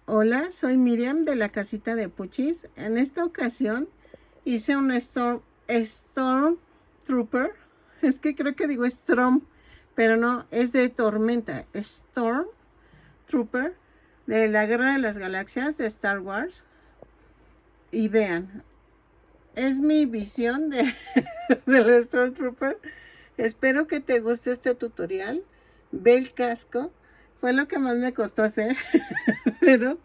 Hola, soy Miriam de la casita de Puchis. En esta ocasión hice un Storm Trooper. Es que creo que digo Storm, pero no, es de tormenta. Storm Trooper de la Guerra de las Galaxias de Star Wars. Y vean, es mi visión del Storm Trooper. Espero que te guste este tutorial. Ve el casco. Fue lo que más me costó hacer, pero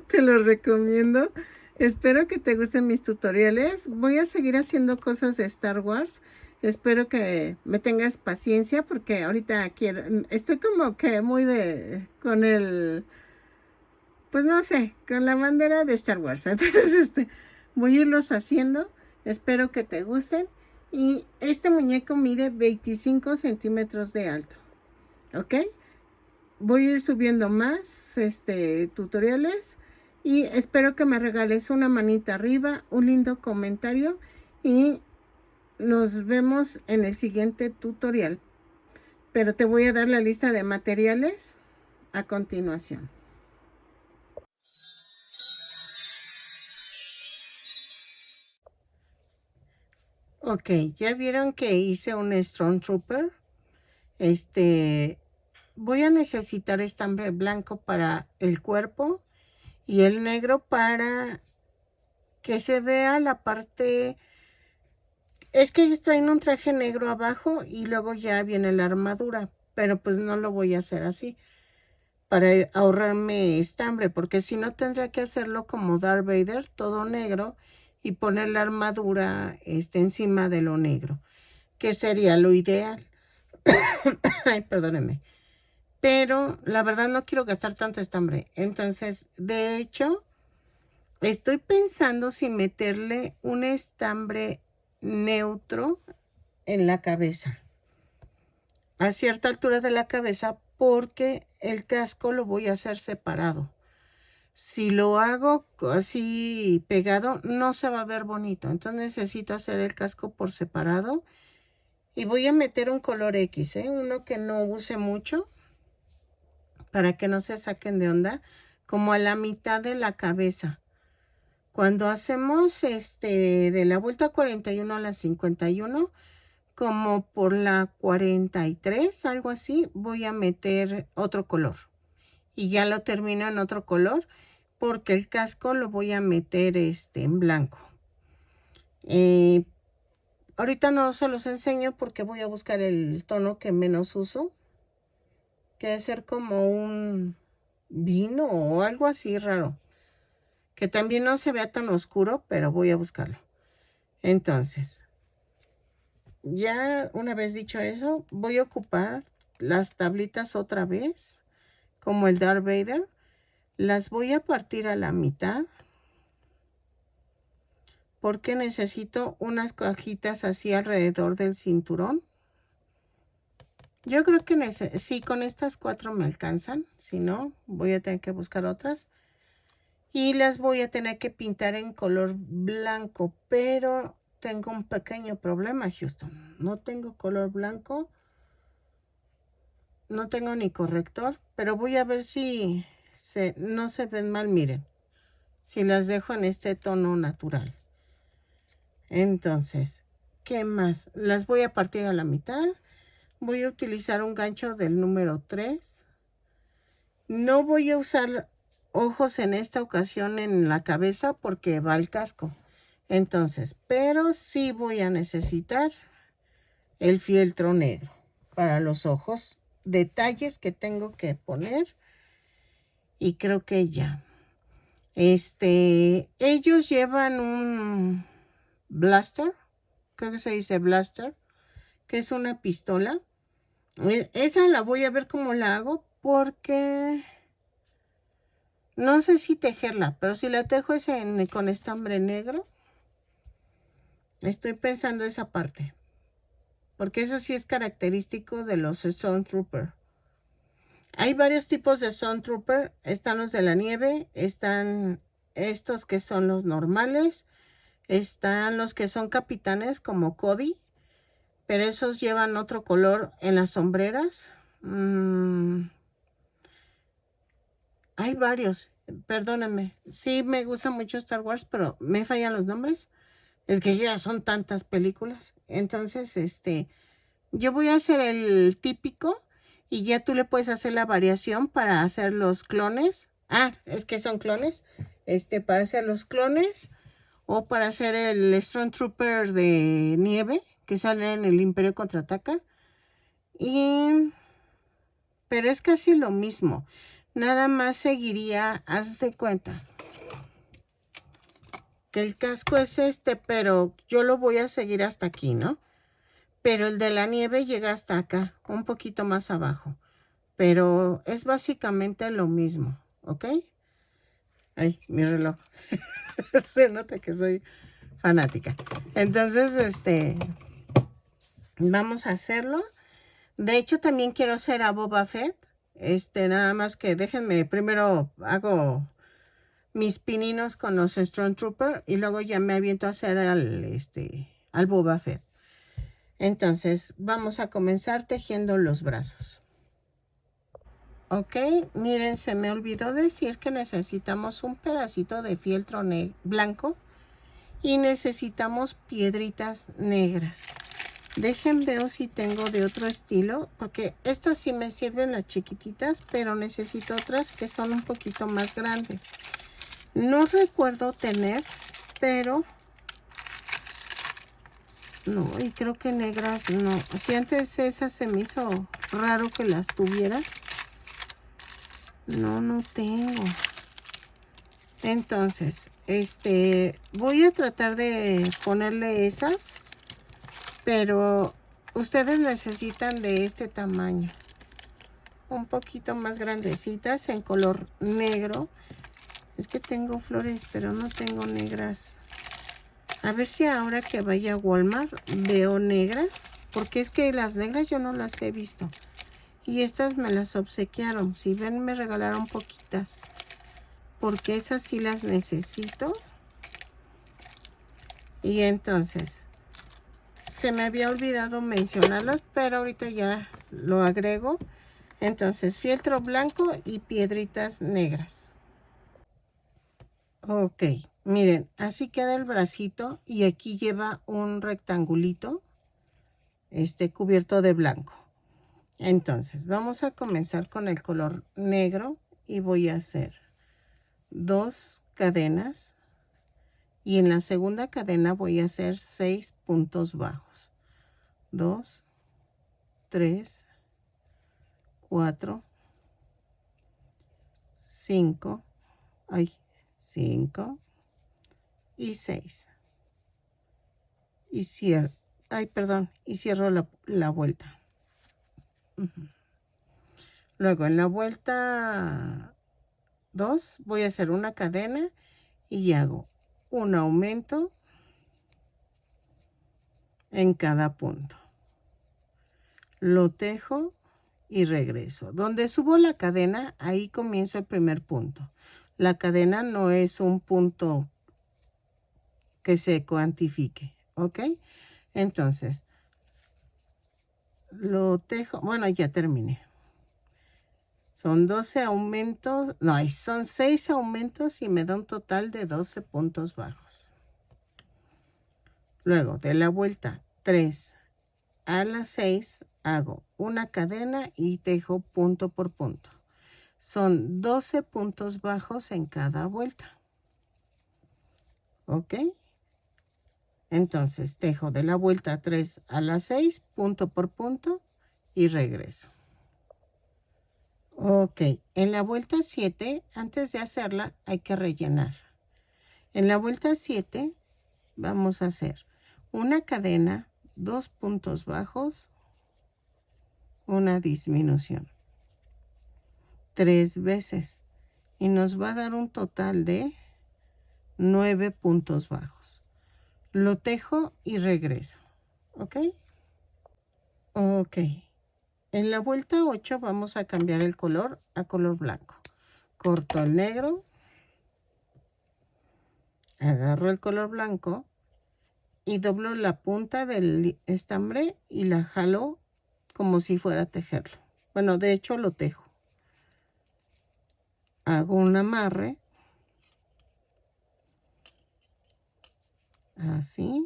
te lo recomiendo. Espero que te gusten mis tutoriales. Voy a seguir haciendo cosas de Star Wars. Espero que me tengas paciencia porque ahorita estoy como que muy con pues no sé, con la bandera de Star Wars. Entonces, voy a irlos haciendo. Espero que te gusten. Y este muñeco mide 25 centímetros de alto. ¿Ok? Voy a ir subiendo más tutoriales y espero que me regales una manita arriba, un lindo comentario y nos vemos en el siguiente tutorial. Pero te voy a dar la lista de materiales a continuación. Ok, ya vieron que hice un Stormtrooper. Voy a necesitar estambre blanco para el cuerpo y el negro para que se vea la parte. Es que ellos traen un traje negro abajo y luego ya viene la armadura, pero pues no lo voy a hacer así para ahorrarme estambre, porque si no tendría que hacerlo como Darth Vader, todo negro, y poner la armadura encima de lo negro, que sería lo ideal. Ay, perdónenme. Pero la verdad no quiero gastar tanto estambre. Entonces, de hecho, estoy pensando si meterle un estambre neutro en la cabeza, a cierta altura de la cabeza, porque el casco lo voy a hacer separado. Si lo hago así pegado, no se va a ver bonito. Entonces necesito hacer el casco por separado. Y voy a meter un color X, uno que no use mucho, para que no se saquen de onda, como a la mitad de la cabeza. Cuando hacemos de la vuelta 41 a la 51, como por la 43, algo así, voy a meter otro color. Y ya lo termino en otro color, porque el casco lo voy a meter en blanco. Ahorita no se los enseño porque voy a buscar el tono que menos uso, que debe ser como un vino o algo así raro, que también no se vea tan oscuro, pero voy a buscarlo. Entonces, ya una vez dicho eso, voy a ocupar las tablitas otra vez, como el Darth Vader. Las voy a partir a la mitad, porque necesito unas cajitas así alrededor del cinturón. Yo creo que sí, con estas 4 me alcanzan. Si no, voy a tener que buscar otras. Y las voy a tener que pintar en color blanco, pero tengo un pequeño problema, Houston. No tengo color blanco. No tengo ni corrector, pero voy a ver si no se ven mal, miren. Si las dejo en este tono natural. Entonces, ¿qué más? Las voy a partir a la mitad. Voy a utilizar un gancho del número 3. No voy a usar ojos en esta ocasión en la cabeza porque va el casco. Entonces, pero sí voy a necesitar el fieltro negro para los ojos. Detalles que tengo que poner. Y creo que ya. Ellos llevan un blaster. Creo que se dice blaster, que es una pistola. Esa la voy a ver cómo la hago, porque no sé si tejerla, pero si la tejo es con estambre negro. Estoy pensando esa parte, porque eso sí es característico de los Stormtrooper. Hay varios tipos de Stormtrooper. Están los de la nieve, están estos que son los normales, están los que son capitanes como Cody, pero esos llevan otro color en las sombreras. hay varios, perdónenme. Sí me gusta mucho Star Wars, pero me fallan los nombres. Es que ya son tantas películas. Entonces, yo voy a hacer el típico y ya tú le puedes hacer la variación para hacer los clones. Ah, es que son clones. Para hacer los clones o para hacer el Stormtrooper de nieve que sale en el Imperio Contraataca. Pero es casi lo mismo. Nada más seguiría, haz de cuenta que el casco es pero yo lo voy a seguir hasta aquí, ¿no? Pero el de la nieve llega hasta acá, un poquito más abajo. Pero es básicamente lo mismo, ¿ok? Ay, mi reloj. Se nota que soy fanática. Entonces, vamos a hacerlo. De hecho, también quiero hacer a Boba Fett. Nada más que déjenme, primero hago mis pininos con los Stormtrooper y luego ya me aviento a hacer al Boba Fett. Entonces, vamos a comenzar tejiendo los brazos. Ok, miren, se me olvidó decir que necesitamos un pedacito de fieltro blanco y necesitamos piedritas negras. Dejen veo si tengo de otro estilo, porque estas sí me sirven las chiquititas, pero necesito otras que son un poquito más grandes. No recuerdo tener, pero no, y creo que negras no. Si antes esas se me hizo raro que las tuviera. No tengo. Entonces, voy a tratar de ponerle esas, pero ustedes necesitan de este tamaño. Un poquito más grandecitas en color negro. Es que tengo flores, pero no tengo negras. A ver si ahora que vaya a Walmart veo negras, porque es que las negras yo no las he visto. Y estas me las obsequiaron. Si ven, me regalaron poquitas, porque esas sí las necesito. Y entonces, se me había olvidado mencionarlas, pero ahorita ya lo agrego. Entonces, fieltro blanco y piedritas negras. Ok, miren, así queda el bracito y aquí lleva un rectangulito, cubierto de blanco. Entonces, vamos a comenzar con el color negro y voy a hacer 2 cadenas y en la segunda cadena voy a hacer 6 puntos bajos. 2, 3, 4, 5, 5 y 6. Y cierro, y cierro la vuelta. Luego en la vuelta 2 voy a hacer una cadena y hago un aumento en cada punto. Lo tejo y regreso. Donde subo la cadena, ahí comienza el primer punto. La cadena no es un punto que se cuantifique, ¿ok? Entonces, lo tejo, bueno, ya terminé. Son 12 aumentos, no, son 6 aumentos y me da un total de 12 puntos bajos. Luego, de la vuelta 3 a la 6, hago una cadena y tejo punto por punto. Son 12 puntos bajos en cada vuelta. ¿Ok? Entonces, tejo de la vuelta 3 a la 6, punto por punto y regreso. Ok, en la vuelta 7, antes de hacerla, hay que rellenar. En la vuelta 7, vamos a hacer una cadena, 2 puntos bajos, una disminución. 3 veces. Y nos va a dar un total de 9 puntos bajos. Lo tejo y regreso. ¿Ok? Ok. En la vuelta 8 vamos a cambiar el color a color blanco. Corto el negro. Agarro el color blanco y doblo la punta del estambre y la jalo como si fuera a tejerlo. Bueno, de hecho lo tejo. hago un amarre, así,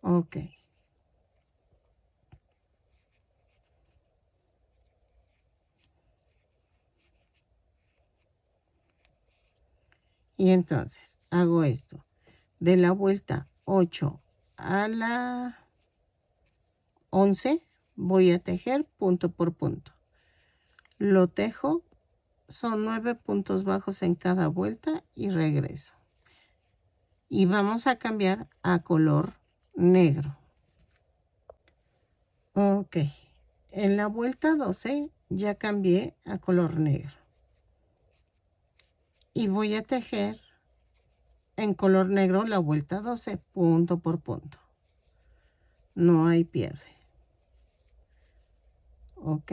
ok. Y entonces hago esto. De la vuelta 8 a la 11 voy a tejer punto por punto. Lo tejo, son 9 puntos bajos en cada vuelta y regreso. Y vamos a cambiar a color negro. Ok, en la vuelta 12 ya cambié a color negro. Y voy a tejer en color negro la vuelta 12, punto por punto. No hay pierde. Ok.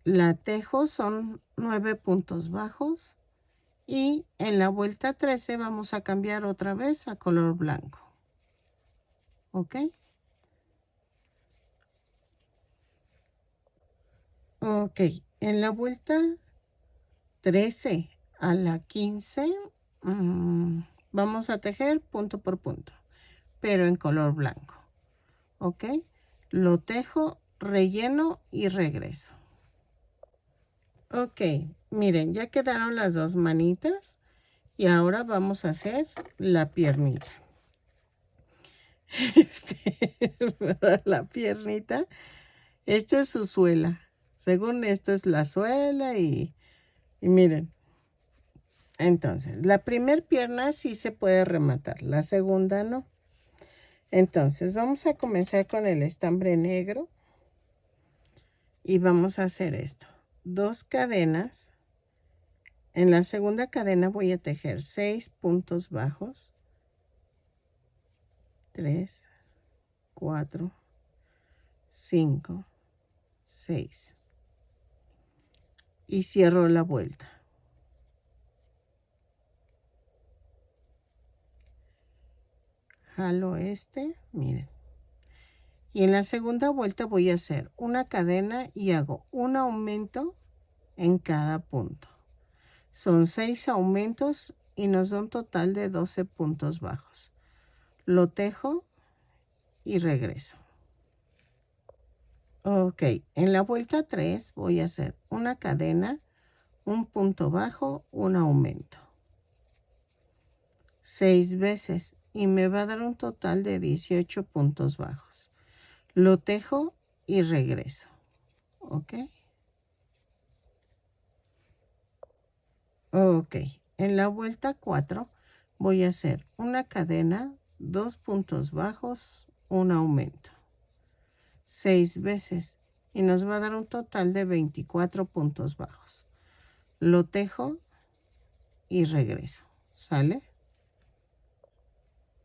La tejo, son 9 puntos bajos. Y en la vuelta 13 vamos a cambiar otra vez a color blanco. Ok. Ok. En la vuelta 13 a la 15 vamos a tejer punto por punto, pero en color blanco. Ok. Lo tejo, relleno y regreso. Ok. Miren, ya quedaron las dos manitas. Y ahora vamos a hacer la piernita. Para la piernita, esta es su suela. Según esto es la suela y miren. Entonces, la primer pierna sí se puede rematar, la segunda no. Entonces, vamos a comenzar con el estambre negro. Y vamos a hacer esto. 2 cadenas. En la segunda cadena voy a tejer 6 puntos bajos. 3, 4, 5, 6. Y cierro la vuelta. Jalo miren. Y en la segunda vuelta voy a hacer una cadena y hago un aumento en cada punto. Son 6 aumentos y nos da un total de 12 puntos bajos. Lo tejo y regreso. Ok, en la vuelta 3 voy a hacer una cadena, un punto bajo, un aumento. 6 veces y me va a dar un total de 18 puntos bajos. Lo tejo y regreso. Ok. Ok, en la vuelta 4 voy a hacer una cadena, 2 puntos bajos, un aumento. 6 veces y nos va a dar un total de 24 puntos bajos. Lo tejo y regreso. ¿Sale?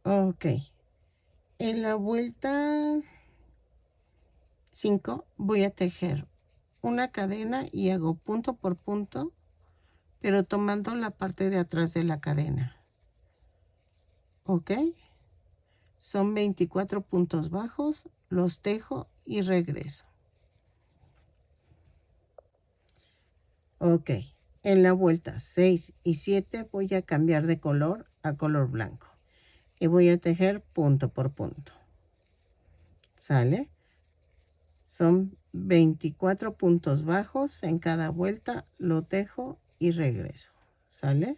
Ok. En la vuelta 5 voy a tejer una cadena y hago punto por punto, pero tomando la parte de atrás de la cadena. ¿Ok? Son 24 puntos bajos, los tejo y regreso. Ok, en la vuelta 6 y 7 voy a cambiar de color a color blanco. Y voy a tejer punto por punto. ¿Sale? Son 24 puntos bajos en cada vuelta, lo tejo y regreso. ¿Sale?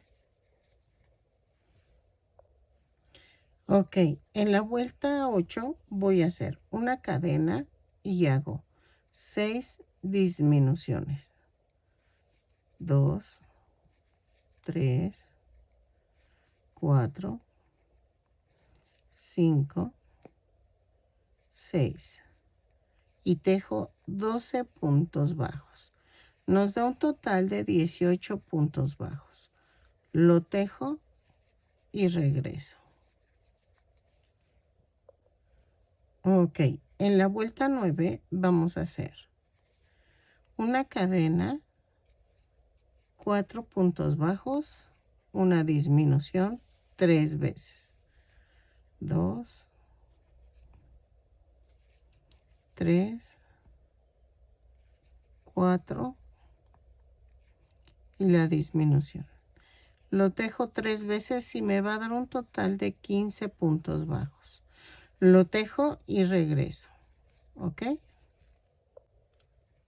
Ok, en la vuelta 8 voy a hacer una cadena y hago 6 disminuciones. 2, 3, 4, 5, 6. Y tejo 12 puntos bajos. Nos da un total de 18 puntos bajos. Lo tejo y regreso. Ok, en la vuelta 9 vamos a hacer una cadena, 4 puntos bajos, una disminución 3 veces. 2, 3, 4 y la disminución. Lo tejo 3 veces y me va a dar un total de 15 puntos bajos. Lo tejo y regreso. ¿Ok?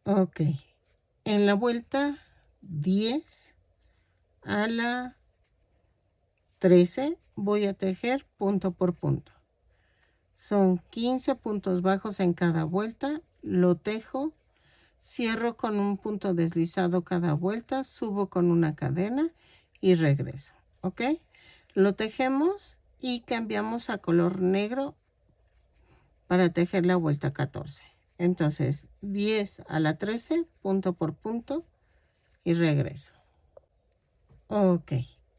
Ok. En la vuelta 10 a la 13 voy a tejer punto por punto. Son 15 puntos bajos en cada vuelta. Lo tejo, cierro con un punto deslizado cada vuelta, subo con una cadena y regreso. ¿Ok? Lo tejemos y cambiamos a color negro para tejer la vuelta 14. Entonces 10 a la 13, punto por punto y regreso. Ok,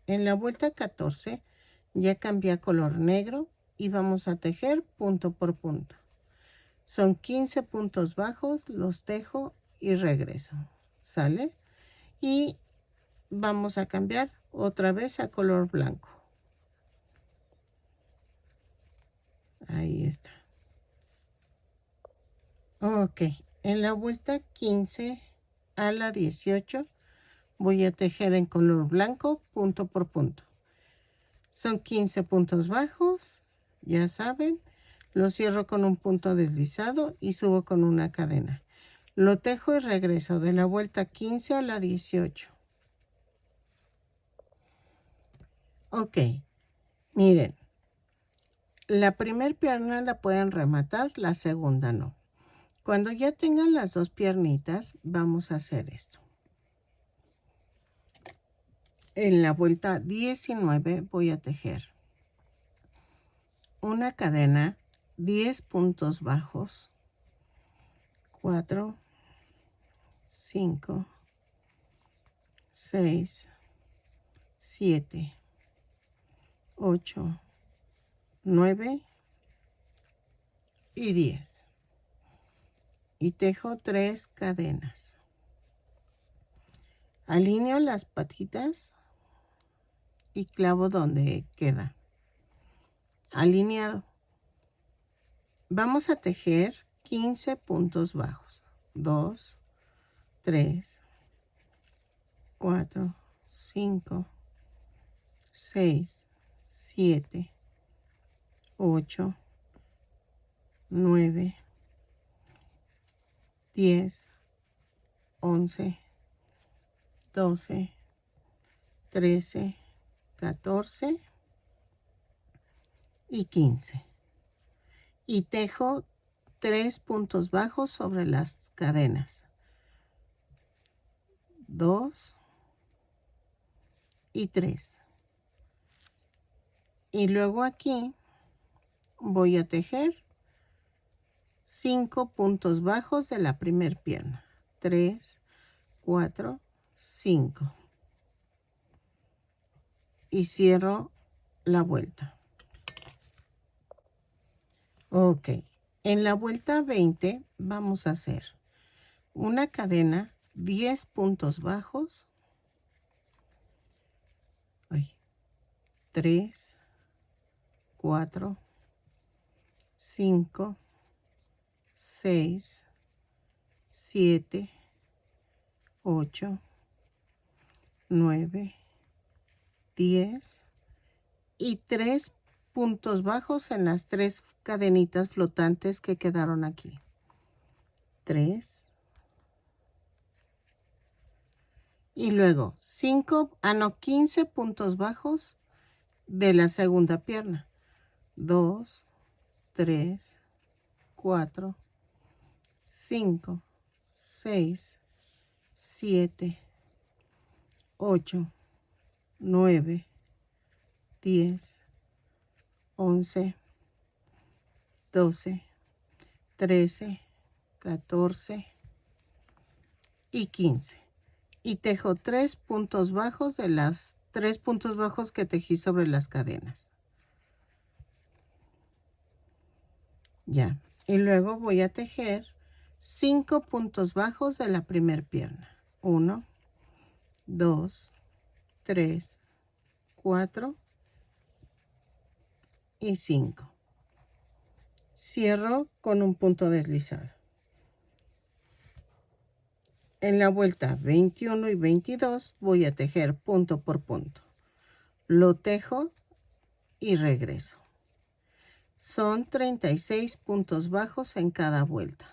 en la vuelta 14 ya cambié a color negro y vamos a tejer punto por punto. Son 15 puntos bajos, los tejo y regreso. ¿Sale? Y vamos a cambiar otra vez a color blanco. Ahí está. Ok, en la vuelta 15 a la 18 voy a tejer en color blanco punto por punto. Son 15 puntos bajos, ya saben. Lo cierro con un punto deslizado y subo con una cadena. Lo tejo y regreso de la vuelta 15 a la 18. Ok, miren. La primera pierna la pueden rematar, la segunda no. Cuando ya tengan las dos piernitas, vamos a hacer esto. En la vuelta 19 voy a tejer una cadena, 10 puntos bajos, 4, 5, 6, 7, 8, 9 y 10. Y tejo 3 cadenas. Alineo las patitas y clavo donde queda. Alineado. Vamos a tejer 15 puntos bajos. 2, 3, 4, 5, 6, 7, 8, 9, 10, 11, 12, 13, 14 y 15. Y tejo 3 puntos bajos sobre las cadenas. 2 y 3. Y luego aquí voy a tejer 5 puntos bajos de la primera pierna. 3, 4, 5. Y cierro la vuelta. Ok. En la vuelta 20 vamos a hacer una cadena, 10 puntos bajos. 3, 4, 5, 6, 7, 8, 9, 10 y 3 puntos bajos en las 3 cadenitas flotantes que quedaron aquí. 3 y luego 15 puntos bajos de la segunda pierna. 2, 3, 4, 5, 6, 7, 8, 9, 10, 11, 12, 13, 14 y 15. Y tejo 3 puntos bajos de las 3 puntos bajos que tejí sobre las cadenas. Ya. Y luego voy a tejer 5 puntos bajos de la primera pierna. 1, 2, 3, 4 y 5. Cierro con un punto deslizado. En la vuelta 21 y 22 voy a tejer punto por punto. Lo tejo y regreso. Son 36 puntos bajos en cada vuelta.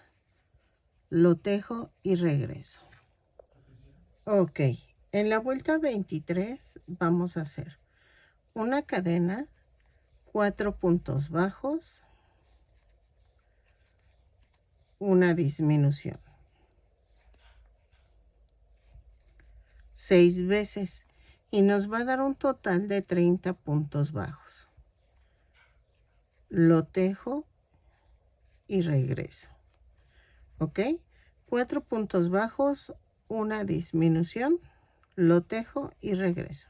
Lo tejo y regreso. Ok, en la vuelta 23 vamos a hacer una cadena, 4 puntos bajos, una disminución. 6 veces y nos va a dar un total de 30 puntos bajos. Lo tejo y regreso. ¿Ok? 4 puntos bajos, una disminución, lo tejo y regreso.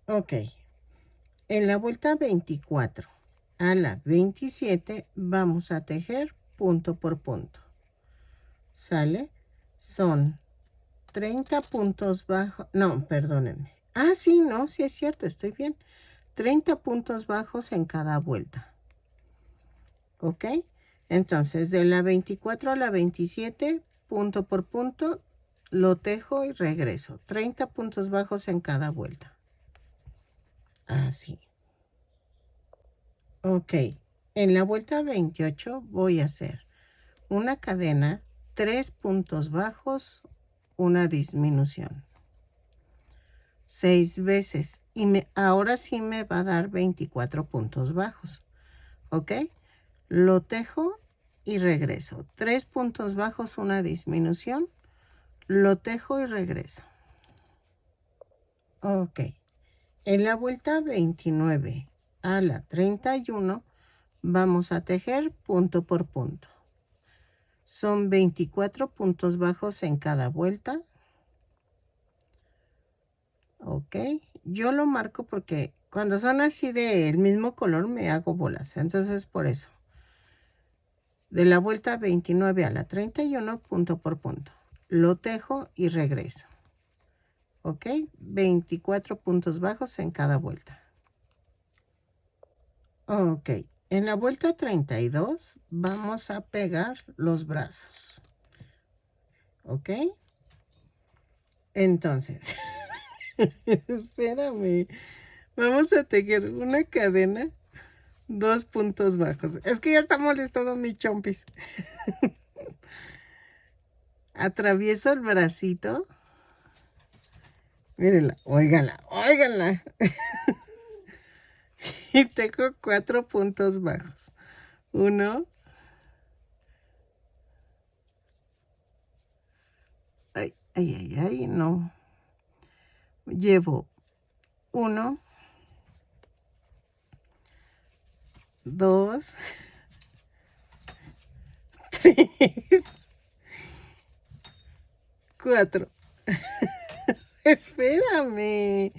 Ok. En la vuelta 24 a la 27 vamos a tejer punto por punto. ¿Sale? Son 30 puntos bajos, no, perdónenme. Ah, sí, no, sí es cierto, estoy bien. 30 puntos bajos en cada vuelta. ¿Ok? Entonces, de la 24 a la 27, punto por punto, lo tejo y regreso. 30 puntos bajos en cada vuelta. Así. Ok. En la vuelta 28 voy a hacer una cadena, 3 puntos bajos, una disminución. 6 veces y ahora sí me va a dar 24 puntos bajos. ¿Ok? Lo tejo y regreso. 3 puntos bajos, una disminución. Lo tejo y regreso. Ok. En la vuelta 29 a la 31 vamos a tejer punto por punto. Son 24 puntos bajos en cada vuelta. Ok, yo lo marco porque cuando son así del mismo color me hago bolas, entonces por eso. De la vuelta 29 a la 31, punto por punto. Lo tejo y regreso. Ok, 24 puntos bajos en cada vuelta. Ok, en la vuelta 32 vamos a pegar los brazos. Ok, entonces, espérame. Vamos a tejer una cadena, 2 puntos bajos. Es que ya está molestando mi chompis. Atravieso el bracito. Mírenla, óiganla, óiganla. Y tejo 4 puntos bajos. 1. Ay, ay, ay, ay, no. Llevo 1, 2, 3, 4. Espérame.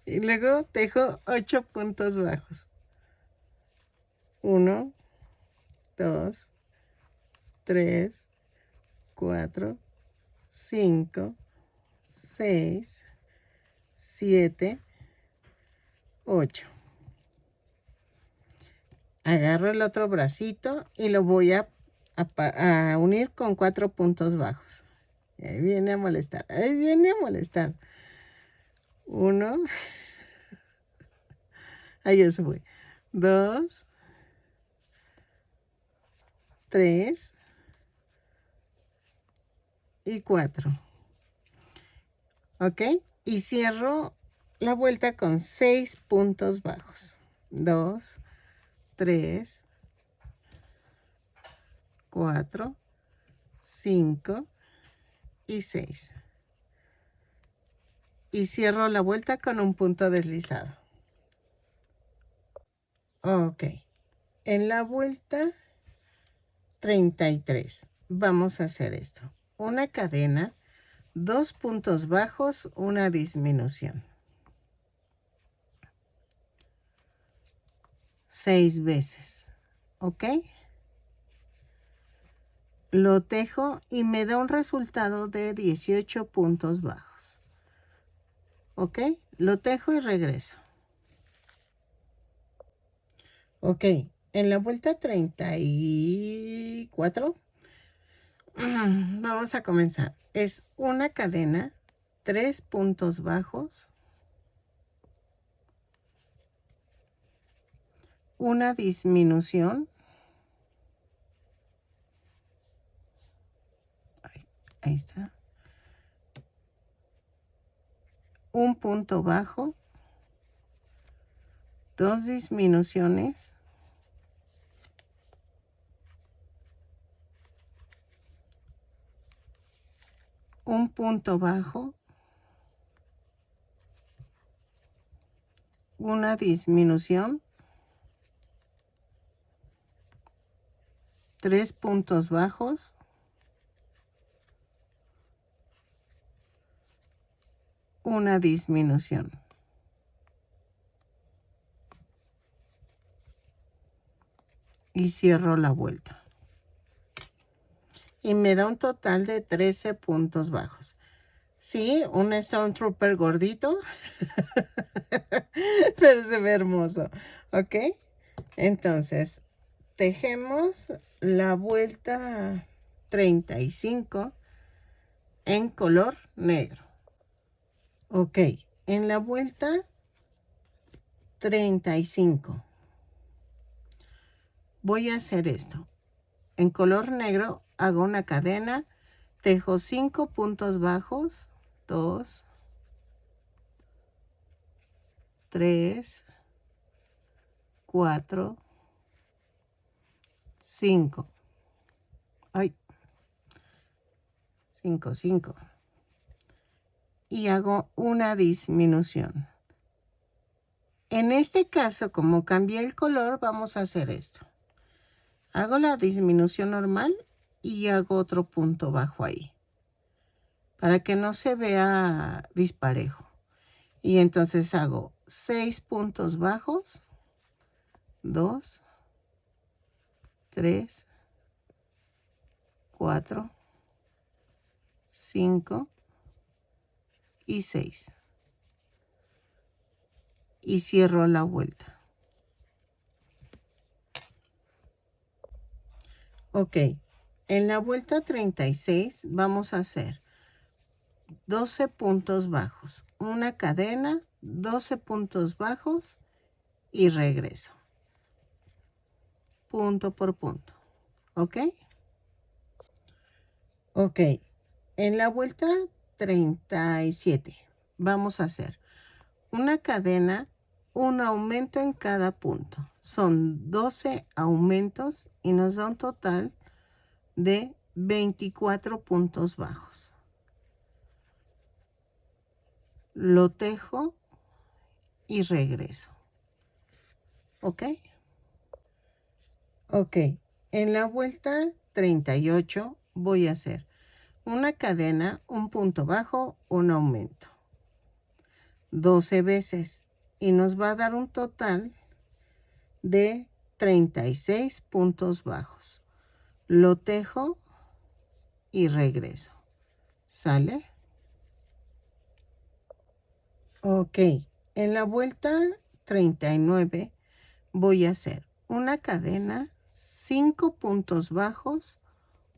Y luego tejo 8 puntos bajos. 1, 2, 3, 4, 5, 6, 7, 8. Agarro el otro bracito y lo voy a unir con 4 puntos bajos. Y ahí viene a molestar, ahí viene a molestar. 1, ahí ya se fue. 2, 3 y 4. ¿Ok? Y cierro la vuelta con 6 puntos bajos. 2, 3, 4, 5 y 6. Y cierro la vuelta con un punto deslizado. Ok. En la vuelta 33 vamos a hacer esto. Una cadena, 2 puntos bajos, una disminución. 6 veces. ¿Ok? Lo tejo y me da un resultado de 18 puntos bajos. ¿Ok? Lo tejo y regreso. Ok, en la vuelta 34, vamos a comenzar. Es una cadena, 3 puntos bajos, una disminución, ahí está, un punto bajo, 2 disminuciones, un punto bajo, una disminución, 3 puntos bajos, una disminución. Y cierro la vuelta. Y me da un total de 13 puntos bajos. Sí, un Stormtrooper gordito, pero se ve hermoso. ¿Ok? Entonces, tejemos la vuelta 35 en color negro. Ok, en la vuelta 35 voy a hacer esto. En color negro hago una cadena, tejo 5 puntos bajos, 2, 3, 4, 5. Ay, 5, 5. Y hago una disminución. En este caso, como cambié el color, vamos a hacer esto. Hago la disminución normal y hago otro punto bajo ahí, para que no se vea disparejo. Y entonces hago 6 puntos bajos, 2, 3, 4, 5 y 6. Y cierro la vuelta. Ok, en la vuelta 36 vamos a hacer 12 puntos bajos, una cadena, 12 puntos bajos y regreso. Punto por punto. ¿Ok? Ok, en la vuelta 37 vamos a hacer una cadena, un aumento en cada punto. Son 12 aumentos y nos da un total de 24 puntos bajos. Lo tejo y regreso. ¿Ok? Ok, en la vuelta 38 voy a hacer una cadena, un punto bajo, un aumento. 12 veces y nos va a dar un total de 36 puntos bajos. Lo tejo y regreso. ¿Sale? Ok, en la vuelta 39 voy a hacer una cadena, 5 puntos bajos,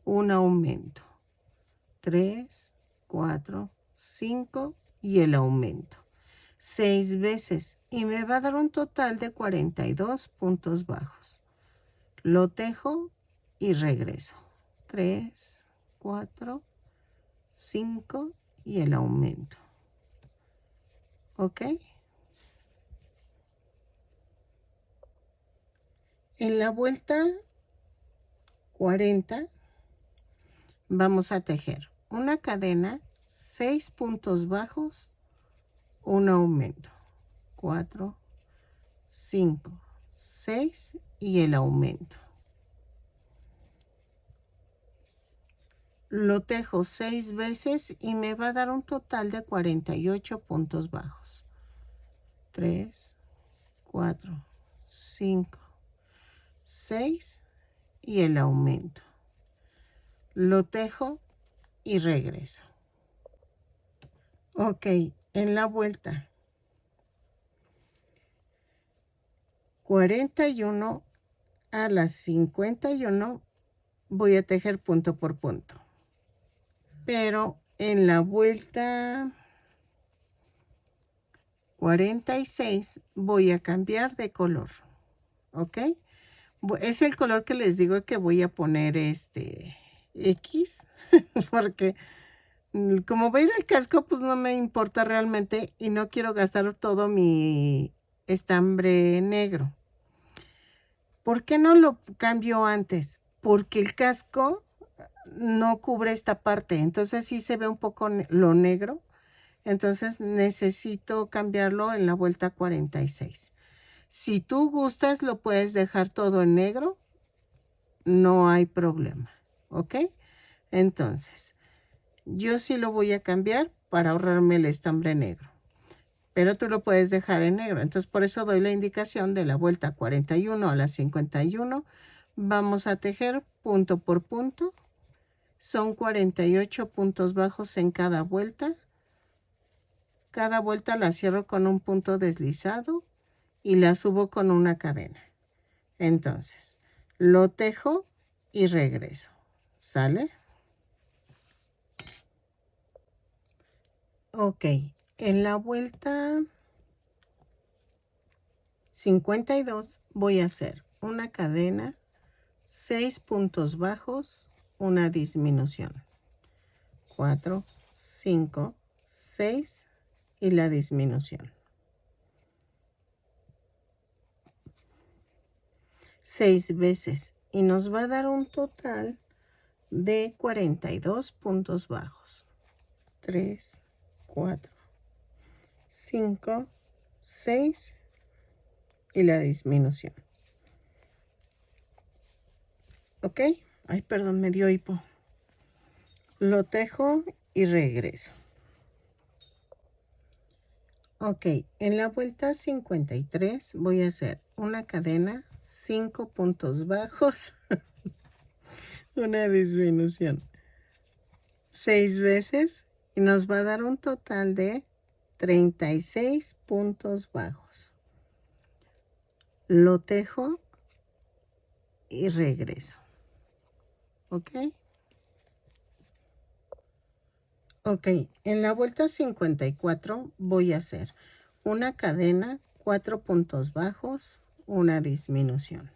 un aumento. 3, 4, 5 y el aumento. 6 veces y me va a dar un total de 42 puntos bajos. Lo tejo y regreso. 3, 4, 5 y el aumento. ¿Ok? En la vuelta 40 vamos a tejer una cadena, 6 puntos bajos, un aumento. 4, 5, 6 y el aumento. Lo tejo 6 veces y me va a dar un total de 48 puntos bajos. 3, 4, 5, 6 y el aumento. Lo tejo y regreso. Ok, en la vuelta 41 a las 51 voy a tejer punto por punto. Pero en la vuelta 46 voy a cambiar de color. ¿Ok? Es el color que les digo que voy a poner X. Porque como va a ir el casco, pues no me importa realmente. Y no quiero gastar todo mi estambre negro. ¿Por qué no lo cambio antes? Porque el casco no cubre esta parte. Entonces sí se ve un poco lo negro. Entonces necesito cambiarlo en la vuelta 46. Si tú gustas, lo puedes dejar todo en negro. No hay problema. ¿Ok? Entonces, yo sí lo voy a cambiar para ahorrarme el estambre negro. Pero tú lo puedes dejar en negro. Entonces, por eso doy la indicación de la vuelta 41 a la 51. Vamos a tejer punto por punto. Son 48 puntos bajos en cada vuelta. Cada vuelta la cierro con un punto deslizado y la subo con una cadena. Entonces, lo tejo y regreso. ¿Sale? Ok. En la vuelta 52 voy a hacer una cadena, 6 puntos bajos, una disminución. 4, 5, 6 y la disminución. 6 veces y nos va a dar un total de 42 puntos bajos. 3, 4, 5, 6 y la disminución. ¿Ok? Ay, perdón, me dio hipo. Lo tejo y regreso. Ok, en la vuelta 53 voy a hacer una cadena, 5 puntos bajos, una disminución. 6 veces y nos va a dar un total de 36 puntos bajos. Lo tejo y regreso. ¿Ok? Ok, en la vuelta 54 voy a hacer una cadena, 4 puntos bajos, una disminución.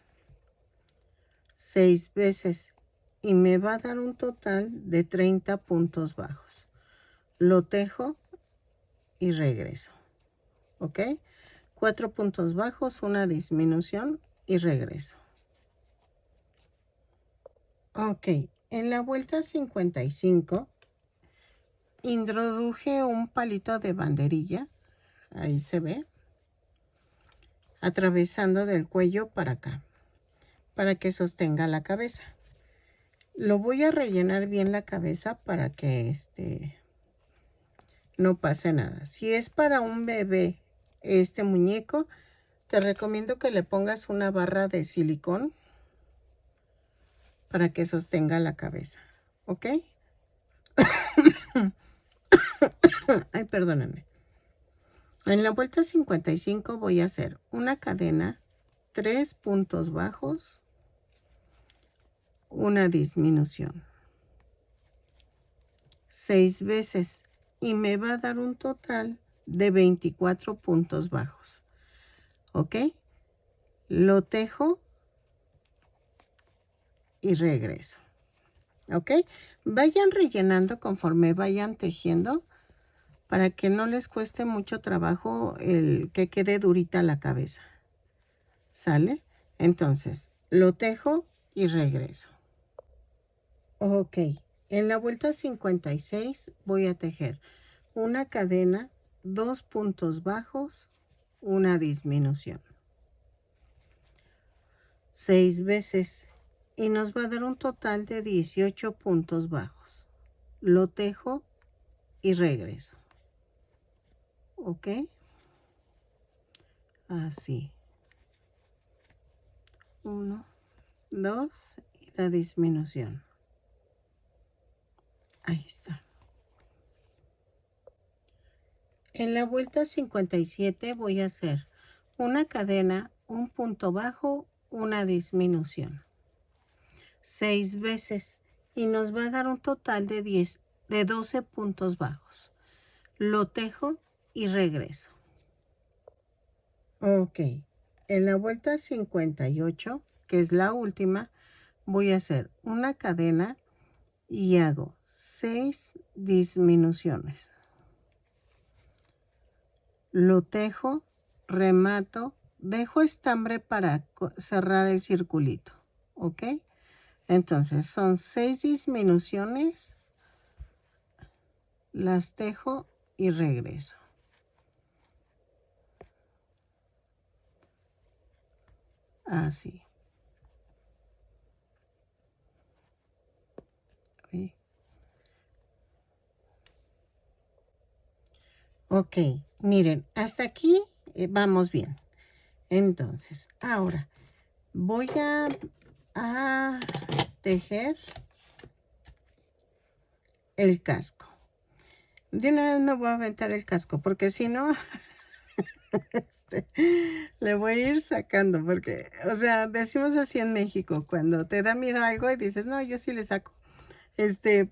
6 veces y me va a dar un total de 30 puntos bajos. Lo tejo y regreso. ¿Ok? 4 puntos bajos, una disminución y regreso. Ok, en la vuelta 55 introduje un palito de banderilla, ahí se ve, atravesando del cuello para acá, para que sostenga la cabeza. Lo voy a rellenar bien la cabeza para que no pase nada. Si es para un bebé este muñeco, te recomiendo que le pongas una barra de silicón para que sostenga la cabeza. ¿Ok? Ay, perdóname. En la vuelta 55 voy a hacer una cadena, 3 puntos bajos, una disminución. 6 veces y me va a dar un total de 24 puntos bajos. ¿Ok? Lo tejo y regreso. ¿Ok? Vayan rellenando conforme vayan tejiendo para que no les cueste mucho trabajo el que quede durita la cabeza. ¿Sale? Entonces, lo tejo y regreso. Ok, en la vuelta 56 voy a tejer una cadena, 2 puntos bajos, una disminución. 6 veces y nos va a dar un total de 18 puntos bajos. Lo tejo y regreso. ¿Ok? Así. 1, 2 y la disminución. Ahí está. En la vuelta 57 voy a hacer una cadena, un punto bajo, una disminución. 6 veces y nos va a dar un total de 12 puntos bajos. Lo tejo y regreso. Ok, en la vuelta 58, que es la última, voy a hacer una cadena y hago 6 disminuciones. Lo tejo, remato, dejo estambre para cerrar el circulito, ¿ok? Entonces son 6 disminuciones, las tejo y regreso. Así. Ok, miren, hasta aquí vamos bien. Entonces, ahora voy a tejer el casco. De una vez me voy a aventar el casco, porque si no, le voy a ir sacando, porque, o sea, decimos así en México, cuando te da miedo algo y dices, no, yo sí le saco.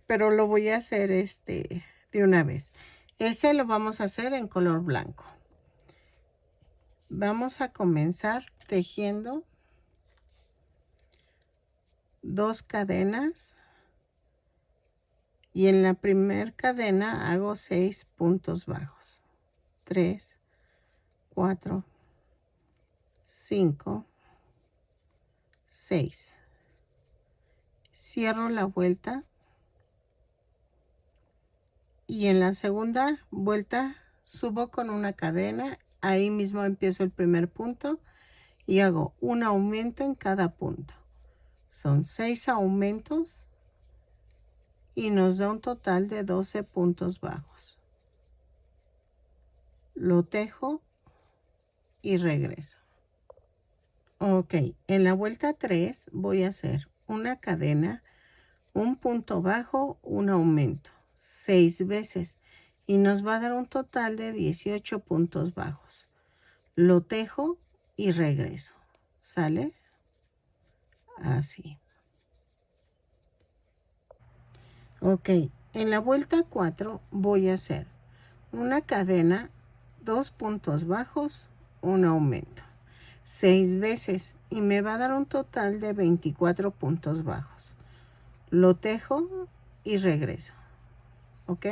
Pero lo voy a hacer, de una vez. Ese lo vamos a hacer en color blanco. Vamos a comenzar tejiendo 2 cadenas y en la primera cadena hago 6 puntos bajos. 3, 4, 5, 6. Cierro la vuelta y en la segunda vuelta subo con una cadena. Ahí mismo empiezo el primer punto y hago un aumento en cada punto. Son 6 aumentos y nos da un total de 12 puntos bajos. Lo tejo y regreso. Ok, en la vuelta 3 voy a hacer una cadena, un punto bajo, un aumento, 6 veces y nos va a dar un total de 18 puntos bajos. Lo tejo y regreso. ¿Sale? Así. Ok, en la vuelta 4 voy a hacer una cadena, 2 puntos bajos, un aumento, 6 veces y me va a dar un total de 24 puntos bajos. Lo tejo y regreso. ¿Ok?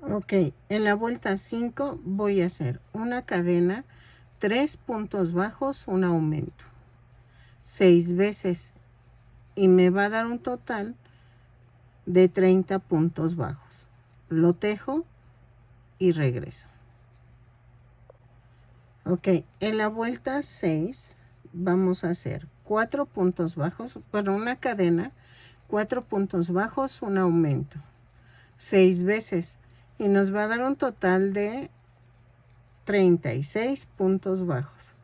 Ok, en la vuelta 5 voy a hacer una cadena, 3 puntos bajos, un aumento, 6 veces y me va a dar un total de 30 puntos bajos. Lo tejo y regreso. Ok, en la vuelta 6 vamos a hacer 4 puntos bajos, bueno, una cadena, 4 puntos bajos, un aumento, 6 veces y nos va a dar un total de 36 puntos bajos.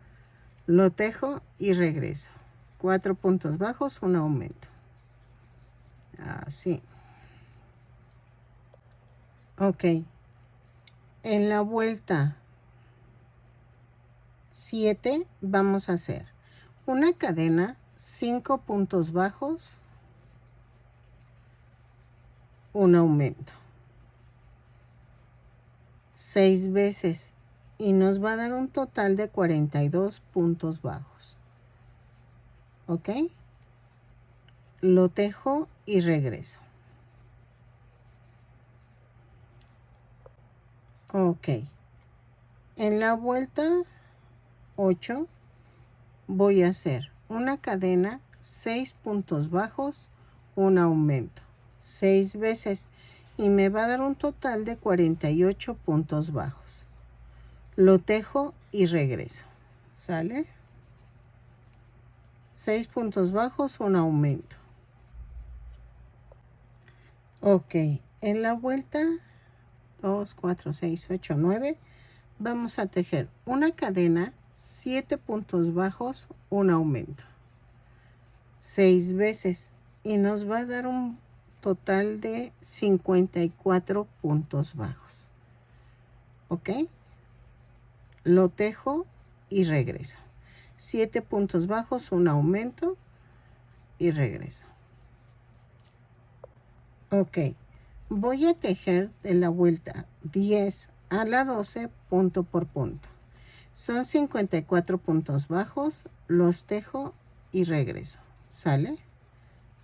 Lo tejo y regreso. 4 puntos bajos, un aumento. Así. Ok. En la vuelta 7 vamos a hacer una cadena, 5 puntos bajos, un aumento, 6 veces y nos va a dar un total de 42 puntos bajos. ¿Ok? Lo tejo y regreso. Ok. En la vuelta 8 voy a hacer una cadena, 6 puntos bajos, un aumento, 6 veces y me va a dar un total de 48 puntos bajos. Lo tejo y regreso. ¿Sale? 6 puntos bajos, un aumento. Ok, en la vuelta 2, 4, 6, 8, 9 vamos a tejer una cadena, 7 puntos bajos, un aumento, 6 veces y nos va a dar un total de 54 puntos bajos. ¿Ok? Lo tejo y regreso. 7 puntos bajos, un aumento y regreso. Ok, voy a tejer de la vuelta 10 a la 12 punto por punto. Son 54 puntos bajos, los tejo y regreso. ¿Sale?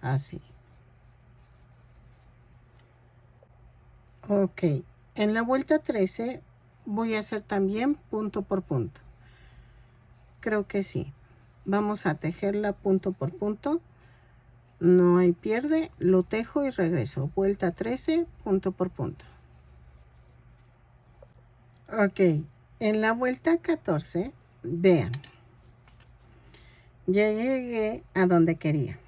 Así. Ok, en la vuelta 13 voy a hacer también punto por punto. Creo que sí. Vamos a tejerla punto por punto. No hay pierde, lo tejo y regreso. Vuelta 13, punto por punto. Ok, en la vuelta 14, vean. Ya llegué a donde quería.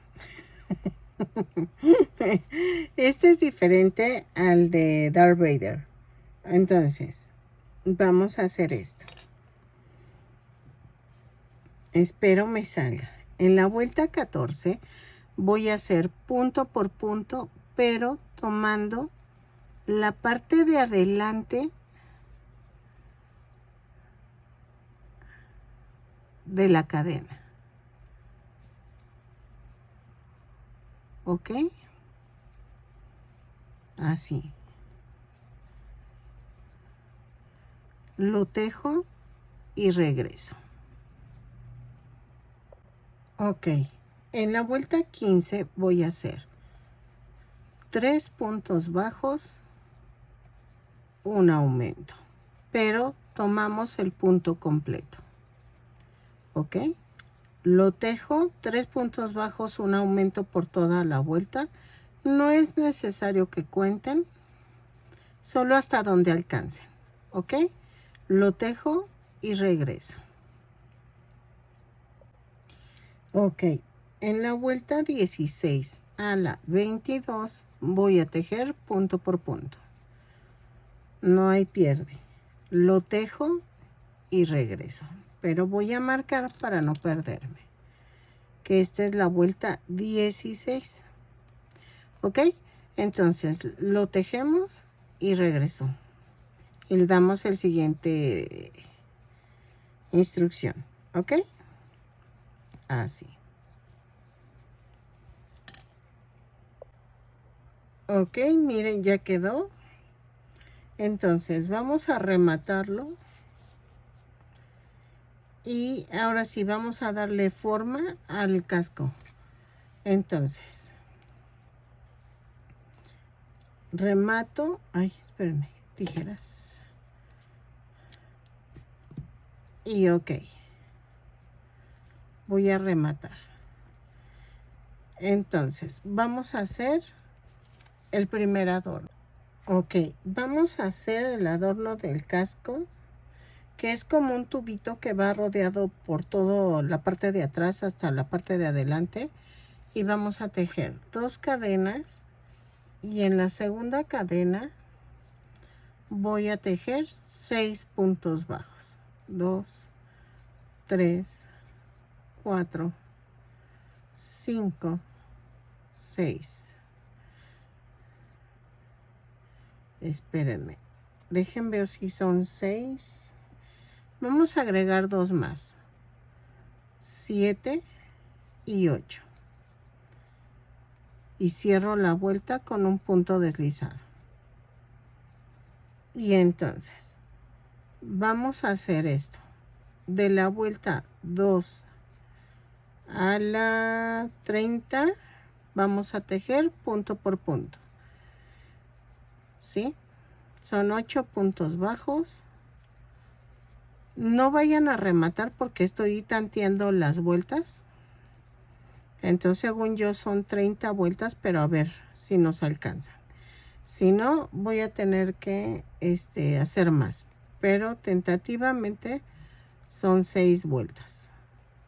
Este es diferente al de Darth Vader. Entonces, vamos a hacer esto. Espero me salga. En la vuelta 14 voy a hacer punto por punto, pero tomando la parte de adelante de la cadena. ¿Ok? Así. Lo tejo y regreso. Ok. En la vuelta 15 voy a hacer 3 puntos bajos, un aumento, pero tomamos el punto completo. ¿Ok? Lo tejo, 3 puntos bajos, un aumento por toda la vuelta. No es necesario que cuenten, solo hasta donde alcancen. ¿Ok? Lo tejo y regreso. Ok, en la vuelta 16 a la 22 voy a tejer punto por punto. No hay pierde. Lo tejo y regreso. Pero voy a marcar para no perderme. Que esta es la vuelta 16. ¿Ok? Entonces lo tejemos y regreso. Y le damos el siguiente instrucción. ¿Ok? Así. Ok, miren, ya quedó. Entonces vamos a rematarlo. Y ahora sí, vamos a darle forma al casco. Entonces, remato. Ay, espérenme, tijeras. Y ok. Voy a rematar. Entonces, vamos a hacer el primer adorno. Ok, vamos a hacer el adorno del casco, que es como un tubito que va rodeado por toda la parte de atrás hasta la parte de adelante. Y vamos a tejer 2 cadenas. Y en la segunda cadena voy a tejer 6 puntos bajos. 2, 3, 4, 5, 6. Espérenme. Dejen ver si son 6. Vamos a agregar 2 más. 7 y 8. Y cierro la vuelta con un punto deslizado. Y entonces, vamos a hacer esto. De la vuelta 2 a la 30, vamos a tejer punto por punto. ¿Sí? Son 8 puntos bajos. No vayan a rematar porque estoy tanteando las vueltas. Entonces, según yo, son 30 vueltas, pero a ver si nos alcanza. Si no, voy a tener que hacer más. Pero tentativamente son 6 vueltas.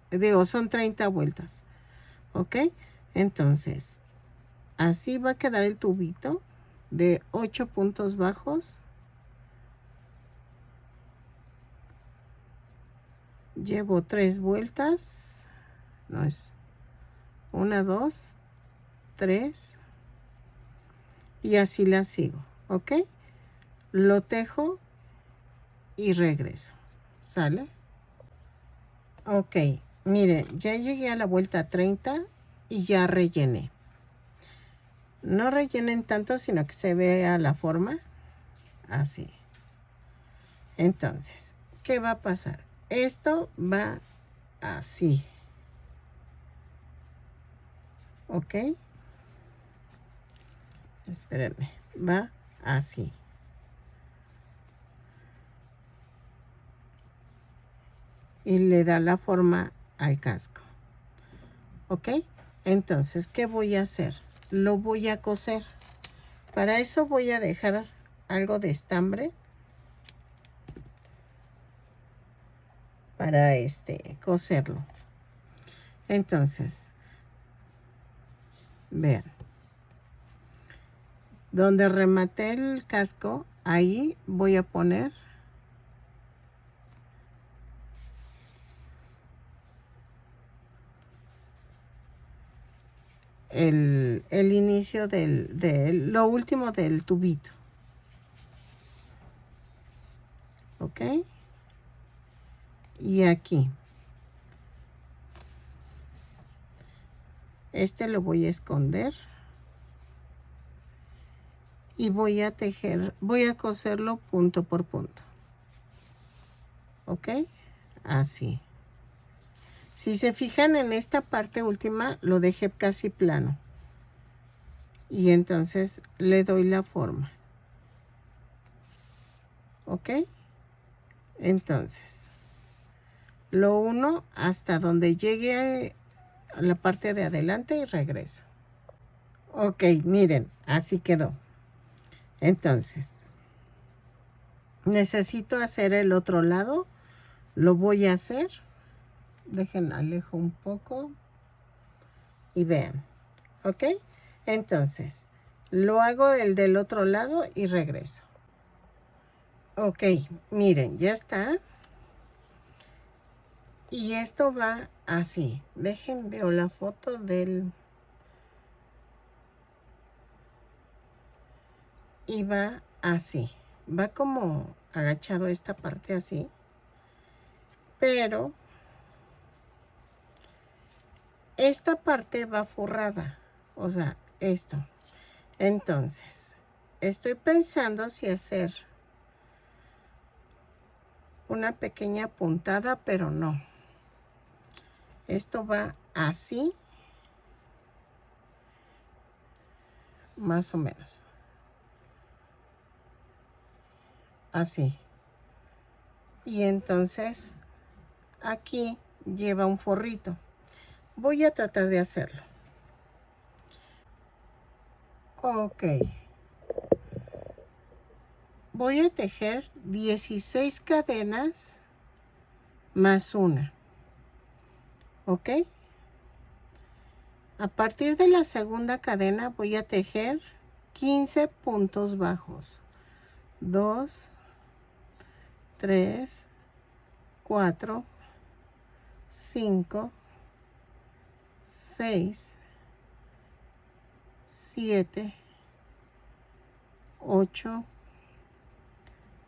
Digo, son 30 vueltas. ¿Ok? Entonces, así va a quedar el tubito de 8 puntos bajos. Llevo 3 vueltas. No es 1, 2, 3. Y así la sigo. ¿Ok? Lo tejo y regreso. ¿Sale? Ok, miren, ya llegué a la vuelta 30 y ya rellené. No rellenen tanto, sino que se vea la forma así. Entonces, ¿qué va a pasar? Esto va así. ¿Ok? Espérenme, va así. Y le da la forma al casco. ¿Ok? Entonces, ¿qué voy a hacer? Lo voy a coser. Para eso voy a dejar algo de estambre para coserlo. Entonces, vean. Donde rematé el casco, ahí voy a poner el inicio lo último del tubito. ¿Ok? Y aquí. Lo voy a esconder. Y voy a tejer, voy a coserlo punto por punto. ¿Ok? Así. Si se fijan en esta parte última, lo dejé casi plano. Y entonces le doy la forma. ¿Ok? Entonces, lo uno hasta donde llegue a la parte de adelante y regreso. Ok, miren, así quedó. Entonces, necesito hacer el otro lado. Lo voy a hacer. Dejen, alejo un poco. Y vean. ¿Ok? Entonces, lo hago del otro lado y regreso. Ok, miren, ya está. Y esto va así. Dejen, veo la foto del... Y va así. Va como agachado esta parte así. Pero esta parte va forrada. O sea, esto. Entonces, estoy pensando si hacer una pequeña puntada, pero no. Esto va así. Más o menos. Así. Y entonces aquí lleva un forrito. Voy a tratar de hacerlo. Ok. Voy a tejer 16 cadenas más una. ¿Ok? A partir de la segunda cadena voy a tejer 15 puntos bajos. 2, 3, 4, 5, 6, 7, 8,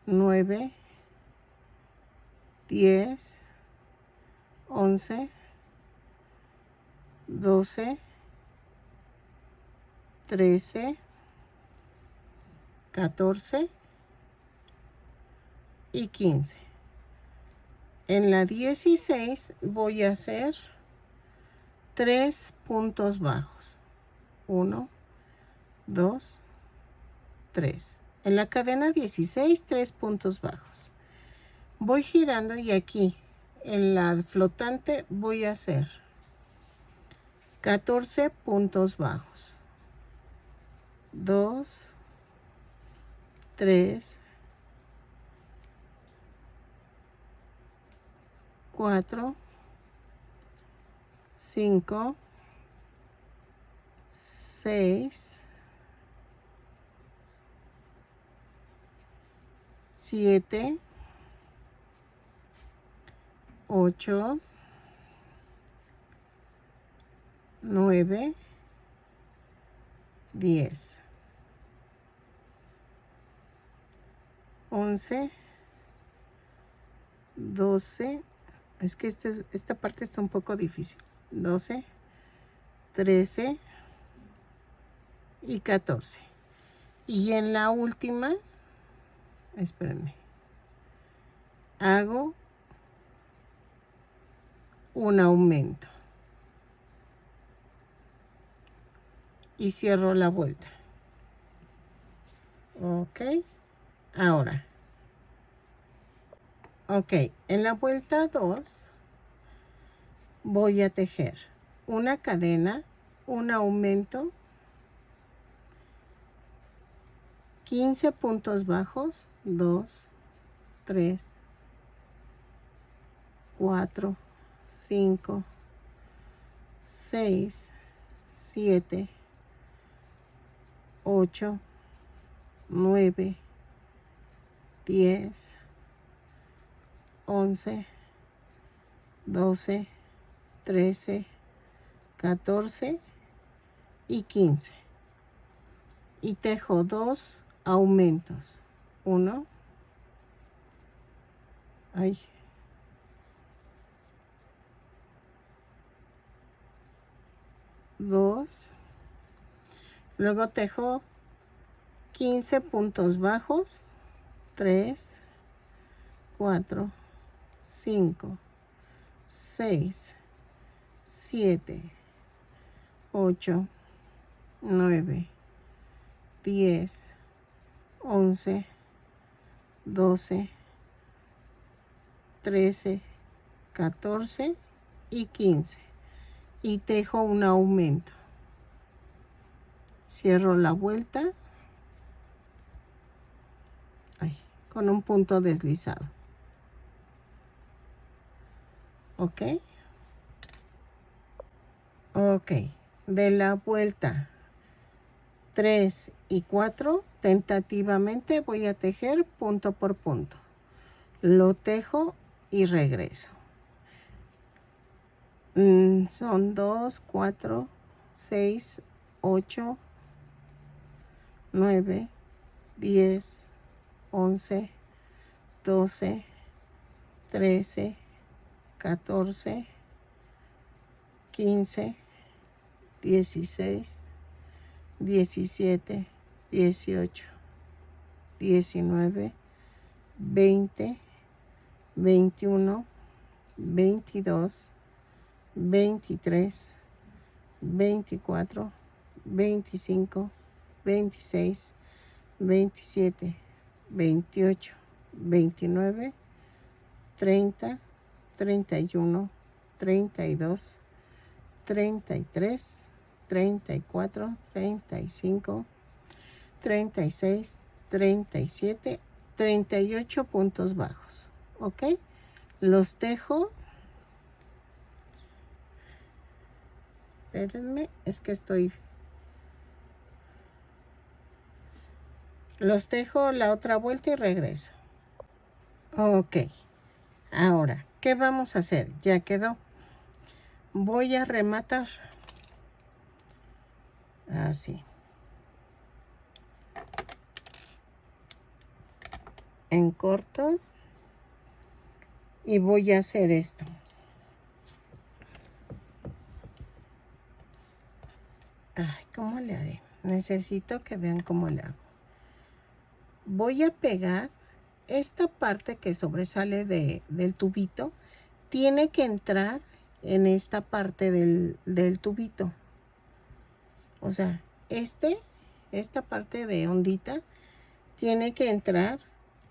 9, 10, 11, 12, 13, 14 y 15. En la 16 voy a hacer 3 puntos bajos. 1, 2, 3. En la cadena 16, 3 puntos bajos. Voy girando y aquí en la flotante voy a hacer 14 puntos bajos. 2, 3, 4, 5, 6, 7, 8, 9, 10, 11, 12, Es que esta parte está un poco difícil. 12, 13 y 14. Y en la última, espérenme, hago un aumento y cierro la vuelta. Ok, ahora, ok, en la vuelta 2 voy a tejer una cadena, un aumento, 15 puntos bajos, 2, 3, 4, 5, 6, 7, 8, 9, 10, 11, 12, 13, 14 y 15. Y tejo 2 aumentos. 1, 2, luego tejo 15 puntos bajos, 3, 4, 5, 6, 7, 8, 9, 10, 11, 12, 13, 14 y 15. Y tejo un aumento. Cierro la vuelta con un punto deslizado. Ok. Ok. De la vuelta 3 y 4, tentativamente voy a tejer punto por punto. Lo tejo y regreso. Son 2, 4, 6, 8, 9, 10, 11, 12, 13, 14, 15, 16, 17, 18, 19, 20, 21, 22, 23, 24, 25, 26, 27, 28, 29, 30, 31, 32, 33, 34, 35, 36, 37, 38 puntos bajos. ¿Ok? Los tejo. Espérenme, es que los tejo la otra vuelta y regreso. Ok. Ahora, ¿qué vamos a hacer? Ya quedó. Voy a rematar. Así. En corto. Y voy a hacer esto. Ay, ¿cómo le haré? Necesito que vean cómo le hago. Voy a pegar esta parte que sobresale del tubito. Tiene que entrar en esta parte del tubito. O sea, esta parte de ondita tiene que entrar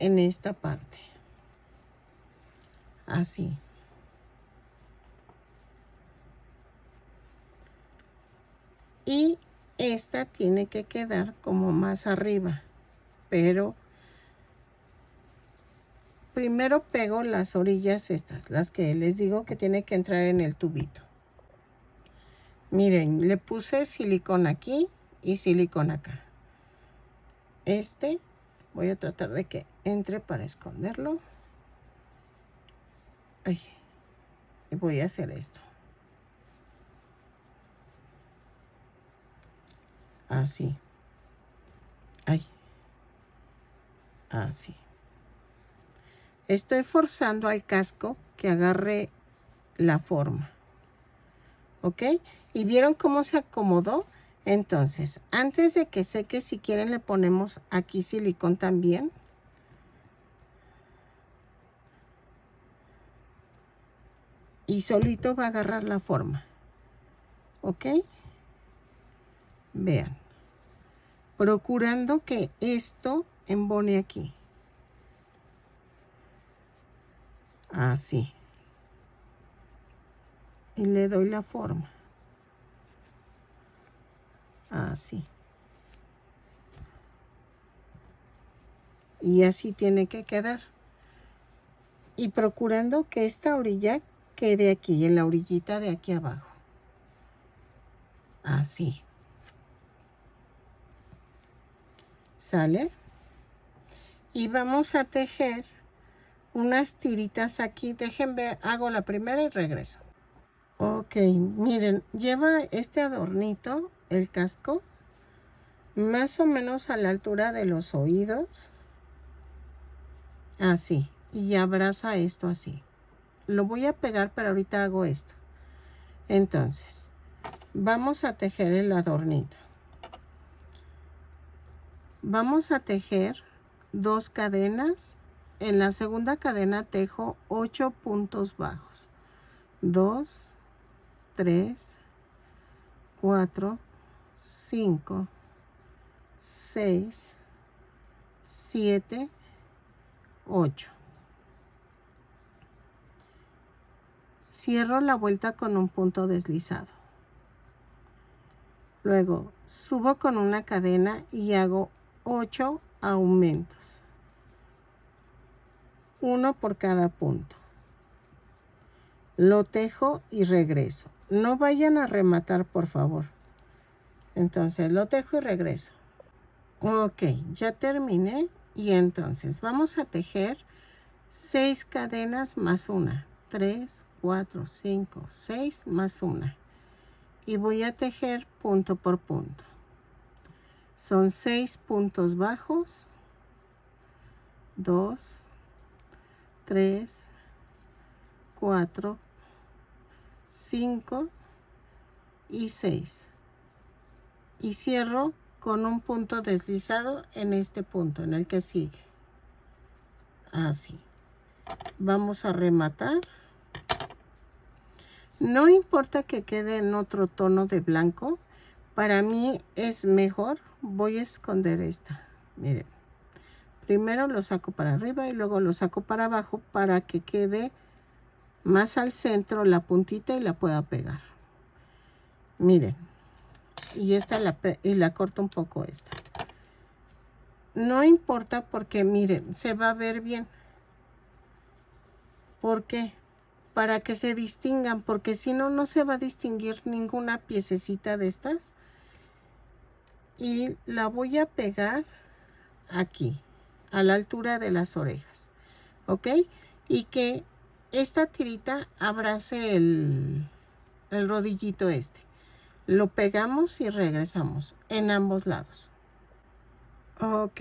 en esta parte. Así. Y esta tiene que quedar como más arriba. Pero primero pego las orillas estas, las que les digo que tiene que entrar en el tubito. Miren, le puse silicona aquí y silicona acá. Voy a tratar de que entre para esconderlo. Ay, y voy a hacer esto. Así. Ay. Así. Estoy forzando al casco que agarre la forma. ¿Ok? ¿Y vieron cómo se acomodó? Entonces, antes de que seque, si quieren le ponemos aquí silicón también. Y solito va a agarrar la forma. ¿Ok? Vean. Procurando que esto embone aquí. Así. Y le doy la forma. Así. Y así tiene que quedar. Y procurando que esta orilla quede aquí, en la orillita de aquí abajo. Así. ¿Sale? Y vamos a tejer unas tiritas aquí. Dejen ver, hago la primera y regreso. Ok, miren, lleva este adornito, el casco, más o menos a la altura de los oídos. Así. Y abraza esto así. Lo voy a pegar, pero ahorita hago esto. Entonces, vamos a tejer el adornito. Vamos a tejer 2 cadenas. En la segunda cadena tejo 8 puntos bajos. 2, 3, 4, 5, 6, 7, 8. Cierro la vuelta con un punto deslizado. Luego subo con una cadena y hago 8 aumentos. 1 por cada punto. Lo tejo y regreso. No vayan a rematar, por favor. Entonces lo tejo y regreso. Ok, ya terminé. Y entonces vamos a tejer 6 cadenas más una. 3, 4, 5, 6 más una. Y voy a tejer punto por punto. Son 6 puntos bajos. 2, 3, 4, 5 y 6. Y cierro con un punto deslizado en este punto, en el que sigue. Así. Vamos a rematar. No importa que quede en otro tono de blanco. Para mí es mejor. Voy a esconder esta. Miren. Primero lo saco para arriba y luego lo saco para abajo para que quede más al centro la puntita y la pueda pegar. Miren. Y esta la corto un poco esta. No importa porque miren, se va a ver bien. ¿Por qué? Para que se distingan, porque si no, no se va a distinguir ninguna piececita de estas. Y la voy a pegar aquí, a la altura de las orejas. ¿Ok? Y que esta tirita abrace el rodillito este. Lo pegamos y regresamos en ambos lados. Ok,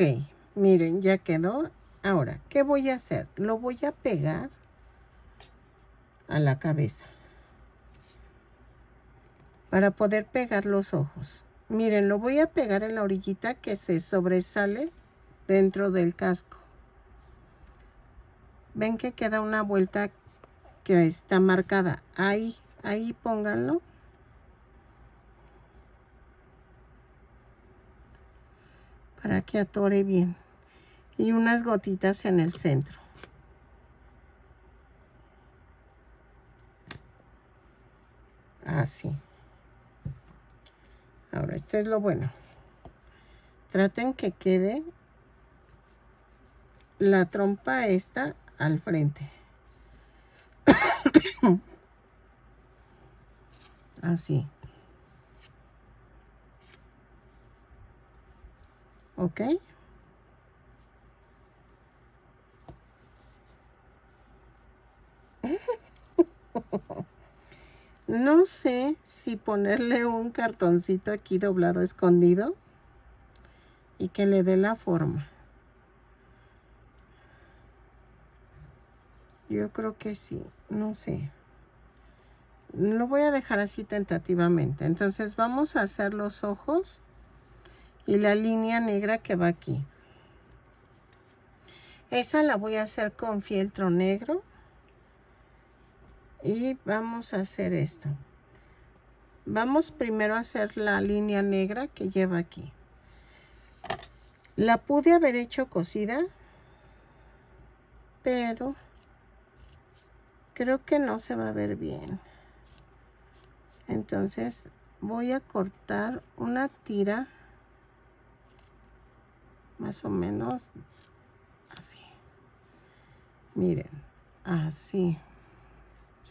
miren, ya quedó. Ahora, ¿qué voy a hacer? Lo voy a pegar a la cabeza para poder pegar los ojos. Miren, lo voy a pegar en la orillita que se sobresale dentro del casco. Ven que queda una vuelta que está marcada. Ahí pónganlo. Para que atore bien. Y unas gotitas en el centro. Así. Ahora, esto es lo bueno. Traten que quede la trompa esta al frente. Así. ¿Ok? No sé si ponerle un cartoncito aquí doblado escondido y que le dé la forma. Yo creo que sí, no sé. lo voy a dejar así tentativamente. Entonces vamos a hacer los ojos y la línea negra que va aquí. Esa la voy a hacer con fieltro negro. Y vamos a hacer esto. Vamos primero a hacer la línea negra que lleva aquí. La pude haber hecho cosida, pero creo que no se va a ver bien. Entonces voy a cortar una tira más o menos así. Miren, así.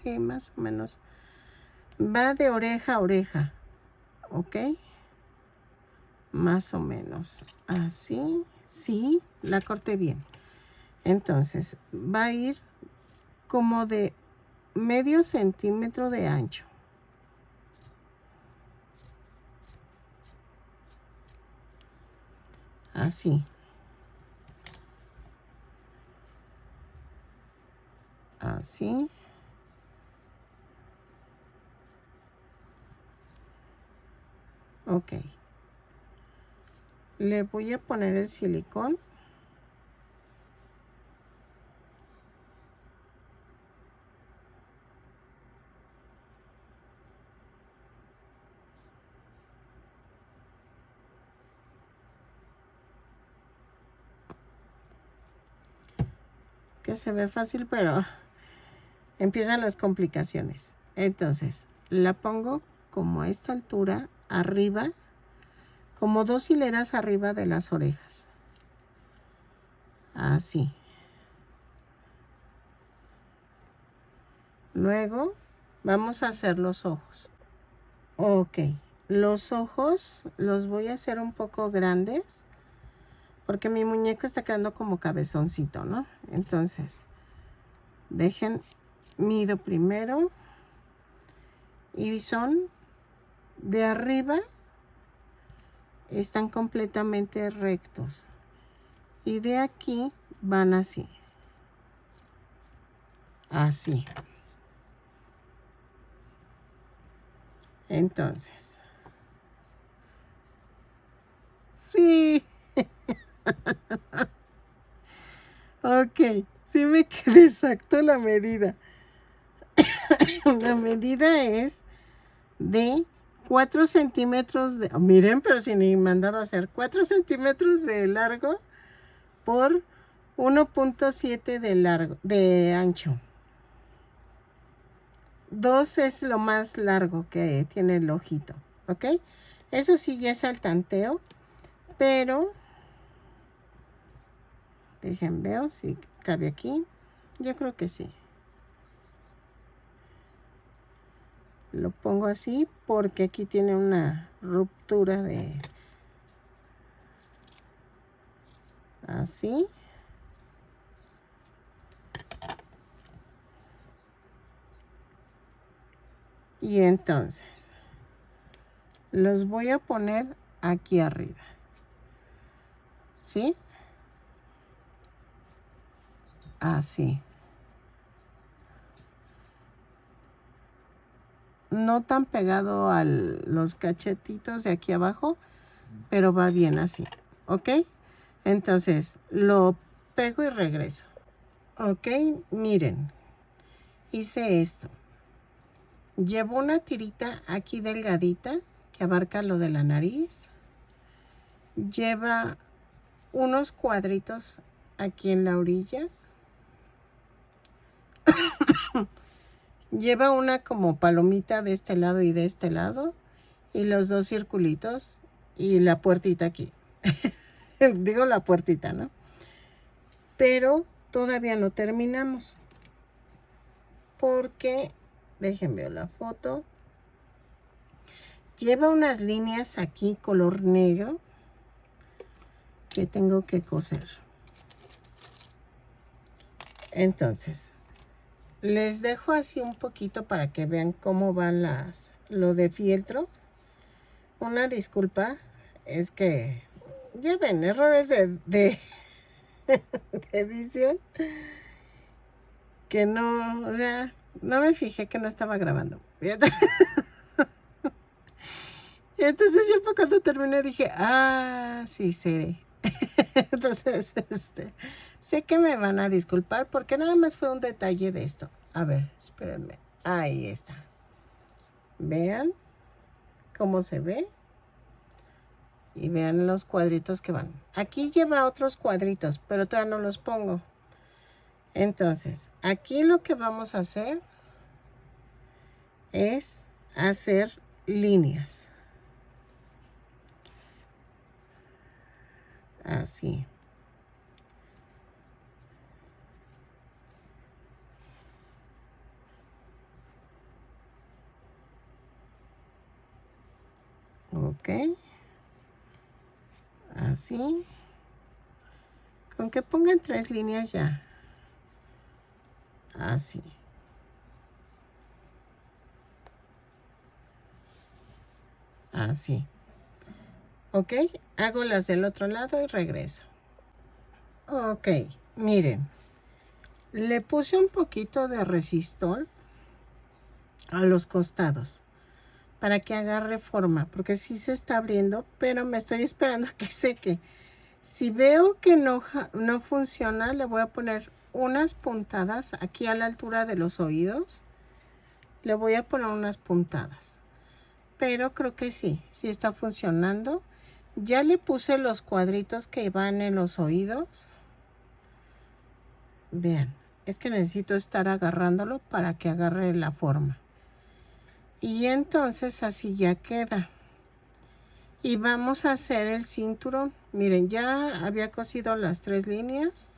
Sí, más o menos. Va de oreja a oreja, ¿ok? Más o menos así. Sí, la corté bien. Entonces va a ir como de medio centímetro de ancho. Así. Así. Ok. Le voy a poner el silicón. Que se ve fácil, pero empiezan las complicaciones. Entonces, la pongo como a esta altura, arriba, como 2 hileras arriba de las orejas. Así. Luego, vamos a hacer los ojos. Ok. Los ojos los voy a hacer un poco grandes, porque mi muñeco está quedando como cabezoncito, ¿no? Entonces, mido primero. Y son de arriba, están completamente rectos. Y de aquí van así. Así. Entonces. Sí. Ok. Sí me queda exacto la medida. La medida es de 4 centímetros de... Miren, pero si ni mandado a hacer. 4 centímetros de largo por 1.7 de largo, de ancho. 2 es lo más largo que tiene el ojito, ¿ok? Eso sí ya es al tanteo, pero dejen veo si cabe aquí. Yo creo que sí. Lo pongo así porque aquí tiene una ruptura de... Así. Y entonces los voy a poner aquí arriba. ¿Sí? Así. No tan pegado a los cachetitos de aquí abajo, pero va bien así. ¿Ok? Entonces lo pego y regreso. Ok, miren. Hice esto. Llevo una tirita aquí delgadita que abarca lo de la nariz. Lleva unos cuadritos aquí en la orilla. Lleva una como palomita de este lado y de este lado. Y los 2 circulitos y la puertita aquí. Digo la puertita, ¿no? Pero todavía no terminamos. Porque, déjenme ver la foto. Lleva unas líneas aquí color negro que tengo que coser. Entonces, les dejo así un poquito para que vean cómo van lo de fieltro. Una disculpa, es que ya ven, errores de edición. Que no, o sea, no me fijé que no estaba grabando. Y entonces yo para cuando terminé dije, ah, sí sé. Entonces, sé que me van a disculpar porque nada más fue un detalle de esto. A ver, espérenme. Ahí está. Vean cómo se ve. Y vean los cuadritos que van. Aquí lleva otros cuadritos, pero todavía no los pongo. Entonces, aquí lo que vamos a hacer es hacer líneas. Así. Ok. Así. Con que pongan 3 líneas ya. Así. Así. Ok. Hago las del otro lado y regreso. Ok. Miren. Le puse un poquito de resistol a los costados para que agarre forma, porque sí se está abriendo, pero me estoy esperando a que seque. Si veo que no funciona, le voy a poner unas puntadas aquí a la altura de los oídos. Le voy a poner unas puntadas, pero creo que sí está funcionando. Ya le puse los cuadritos que van en los oídos. Vean, es que necesito estar agarrándolo para que agarre la forma. Y entonces así ya queda. Y vamos a hacer el cinturón. Miren, ya había cosido las 3 líneas.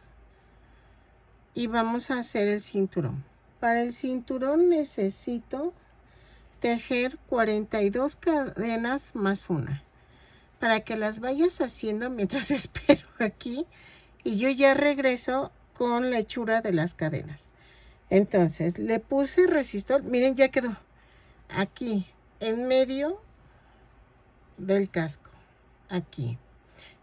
Y vamos a hacer el cinturón. Para el cinturón necesito tejer 42 cadenas más una. Para que las vayas haciendo mientras espero aquí. Y yo ya regreso con la hechura de las cadenas. Entonces, le puse resistor. Miren, ya quedó. Aquí, en medio del casco. Aquí.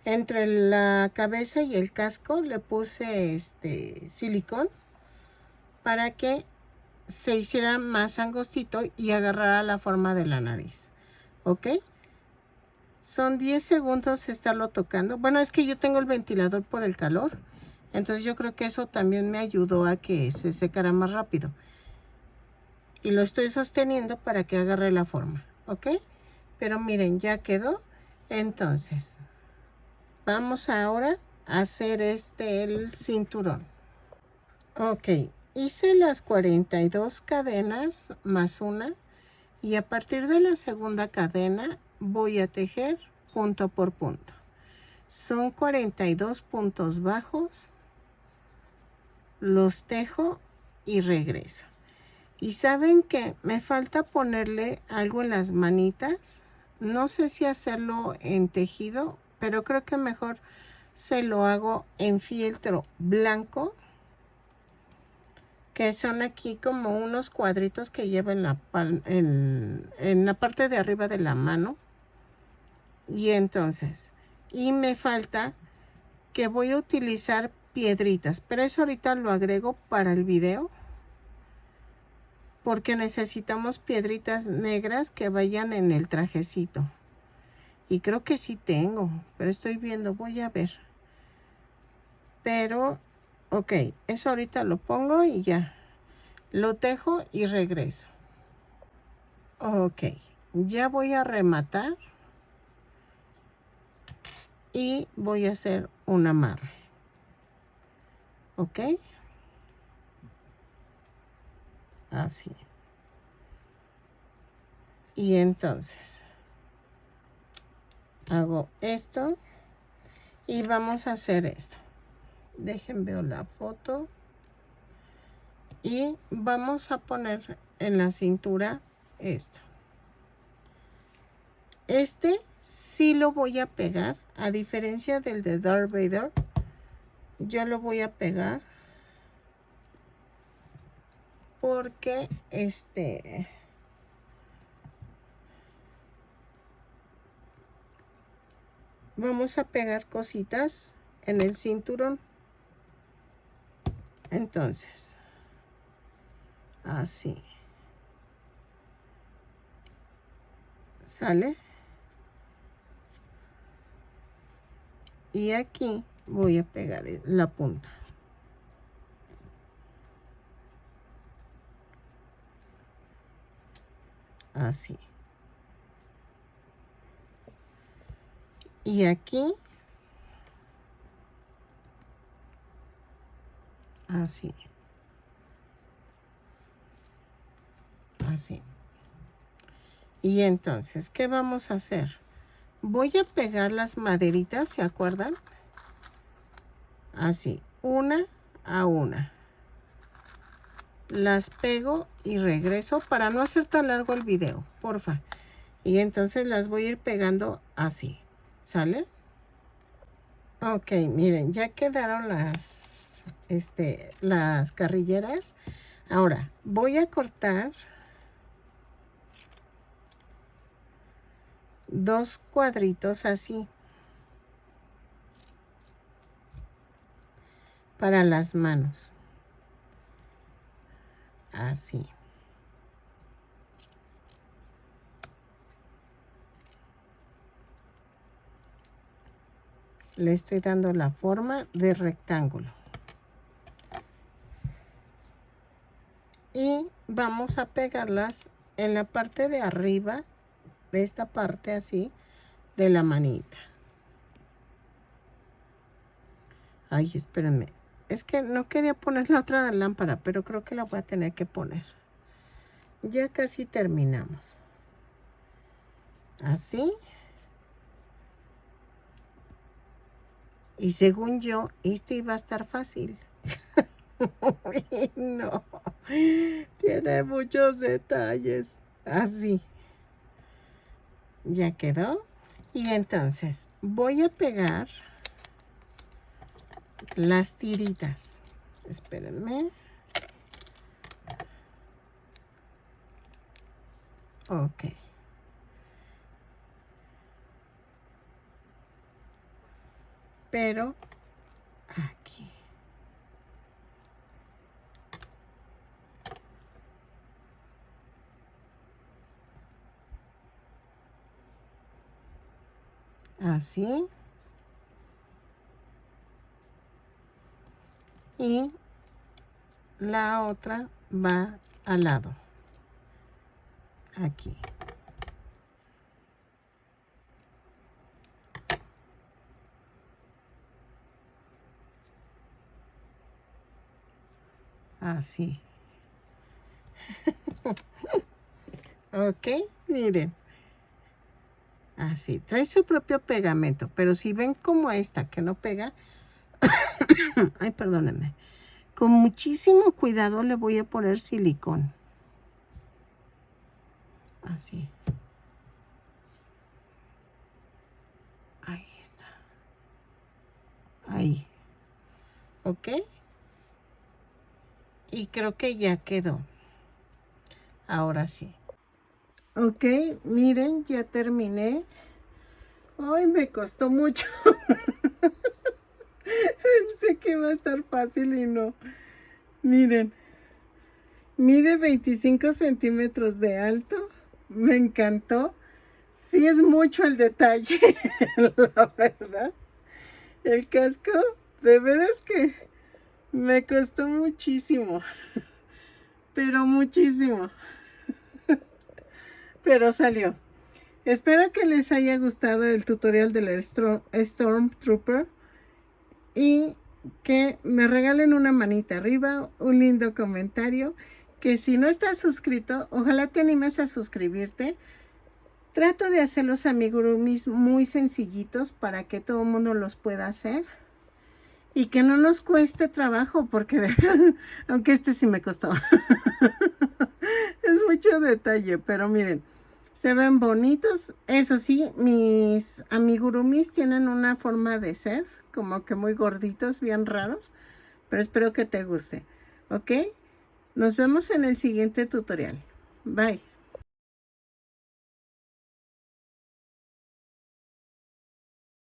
Entre la cabeza y el casco le puse silicón para que se hiciera más angostito y agarrara la forma de la nariz. ¿Ok? Son 10 segundos estarlo tocando. Bueno, es que yo tengo el ventilador por el calor. Entonces yo creo que eso también me ayudó a que se secara más rápido. Y lo estoy sosteniendo para que agarre la forma. ¿Ok? Pero miren, ya quedó. Entonces, vamos ahora a hacer el cinturón. Ok, hice las 42 cadenas más una y a partir de la segunda cadena voy a tejer punto por punto. Son 42 puntos bajos, los tejo y regreso. Y saben que me falta ponerle algo en las manitas. No sé si hacerlo en tejido, pero creo que mejor se lo hago en fieltro blanco, que son aquí como unos cuadritos que lleva en la parte de arriba de la mano. Y entonces, y me falta que voy a utilizar piedritas, pero eso ahorita lo agrego para el video, porque necesitamos piedritas negras que vayan en el trajecito. Y creo que sí tengo, pero estoy viendo, voy a ver. Pero, ok, eso ahorita lo pongo y ya. Lo tejo y regreso. Ok, ya voy a rematar. Y voy a hacer un amarre. ¿Ok? Así. Y entonces hago esto y vamos a hacer esto. Dejen ver la foto. Y vamos a poner en la cintura esto. Sí lo voy a pegar, a diferencia del de Darth Vader. Yo lo voy a pegar porque vamos a pegar cositas en el cinturón. Entonces, así. ¿Sale? Y aquí voy a pegar la punta. Así. Y aquí. Así. Así. Y entonces, ¿qué vamos a hacer? Voy a pegar las maderitas, ¿se acuerdan? Así, una a una. Las pego y regreso para no hacer tan largo el video, porfa. Y entonces las voy a ir pegando así, ¿sale? Ok, miren, ya quedaron las carrilleras. Ahora, voy a cortar 2 cuadritos así. Para las manos. Así. Le estoy dando la forma de rectángulo. Y vamos a pegarlas en la parte de arriba, de esta parte así, de la manita. Ay, espérenme. Es que no quería poner la otra lámpara, pero creo que la voy a tener que poner. Ya casi terminamos. Así. Y según yo, este iba a estar fácil. No, tiene muchos detalles. Así. Ya quedó. Y entonces voy a pegar las tiritas. Espérenme. Ok. Pero aquí. Así. Y la otra va al lado. Aquí. Así. Ok, miren. Así, trae su propio pegamento, pero si ven como esta que no pega, ay, perdónenme, con muchísimo cuidado le voy a poner silicón. Así. Ahí está. Ahí. ¿Ok? Y creo que ya quedó. Ahora sí. Ok, miren, ya terminé. Ay, me costó mucho. Pensé que iba a estar fácil y no. Miren, mide 25 centímetros de alto. Me encantó. Sí es mucho el detalle, la verdad. El casco, de veras que me costó muchísimo. Pero muchísimo. Pero salió. Espero que les haya gustado el tutorial del Stormtrooper. Y que me regalen una manita arriba, un lindo comentario, que si no estás suscrito, ojalá te animes a suscribirte. Trato de hacer los amigurumis muy sencillitos para que todo el mundo los pueda hacer y que no nos cueste trabajo, porque aunque este sí me costó. Es mucho detalle, pero miren, se ven bonitos. Eso sí, mis amigurumis tienen una forma de ser como que muy gorditos, bien raros, pero espero que te guste. ¿Ok? Nos vemos en el siguiente tutorial. Bye.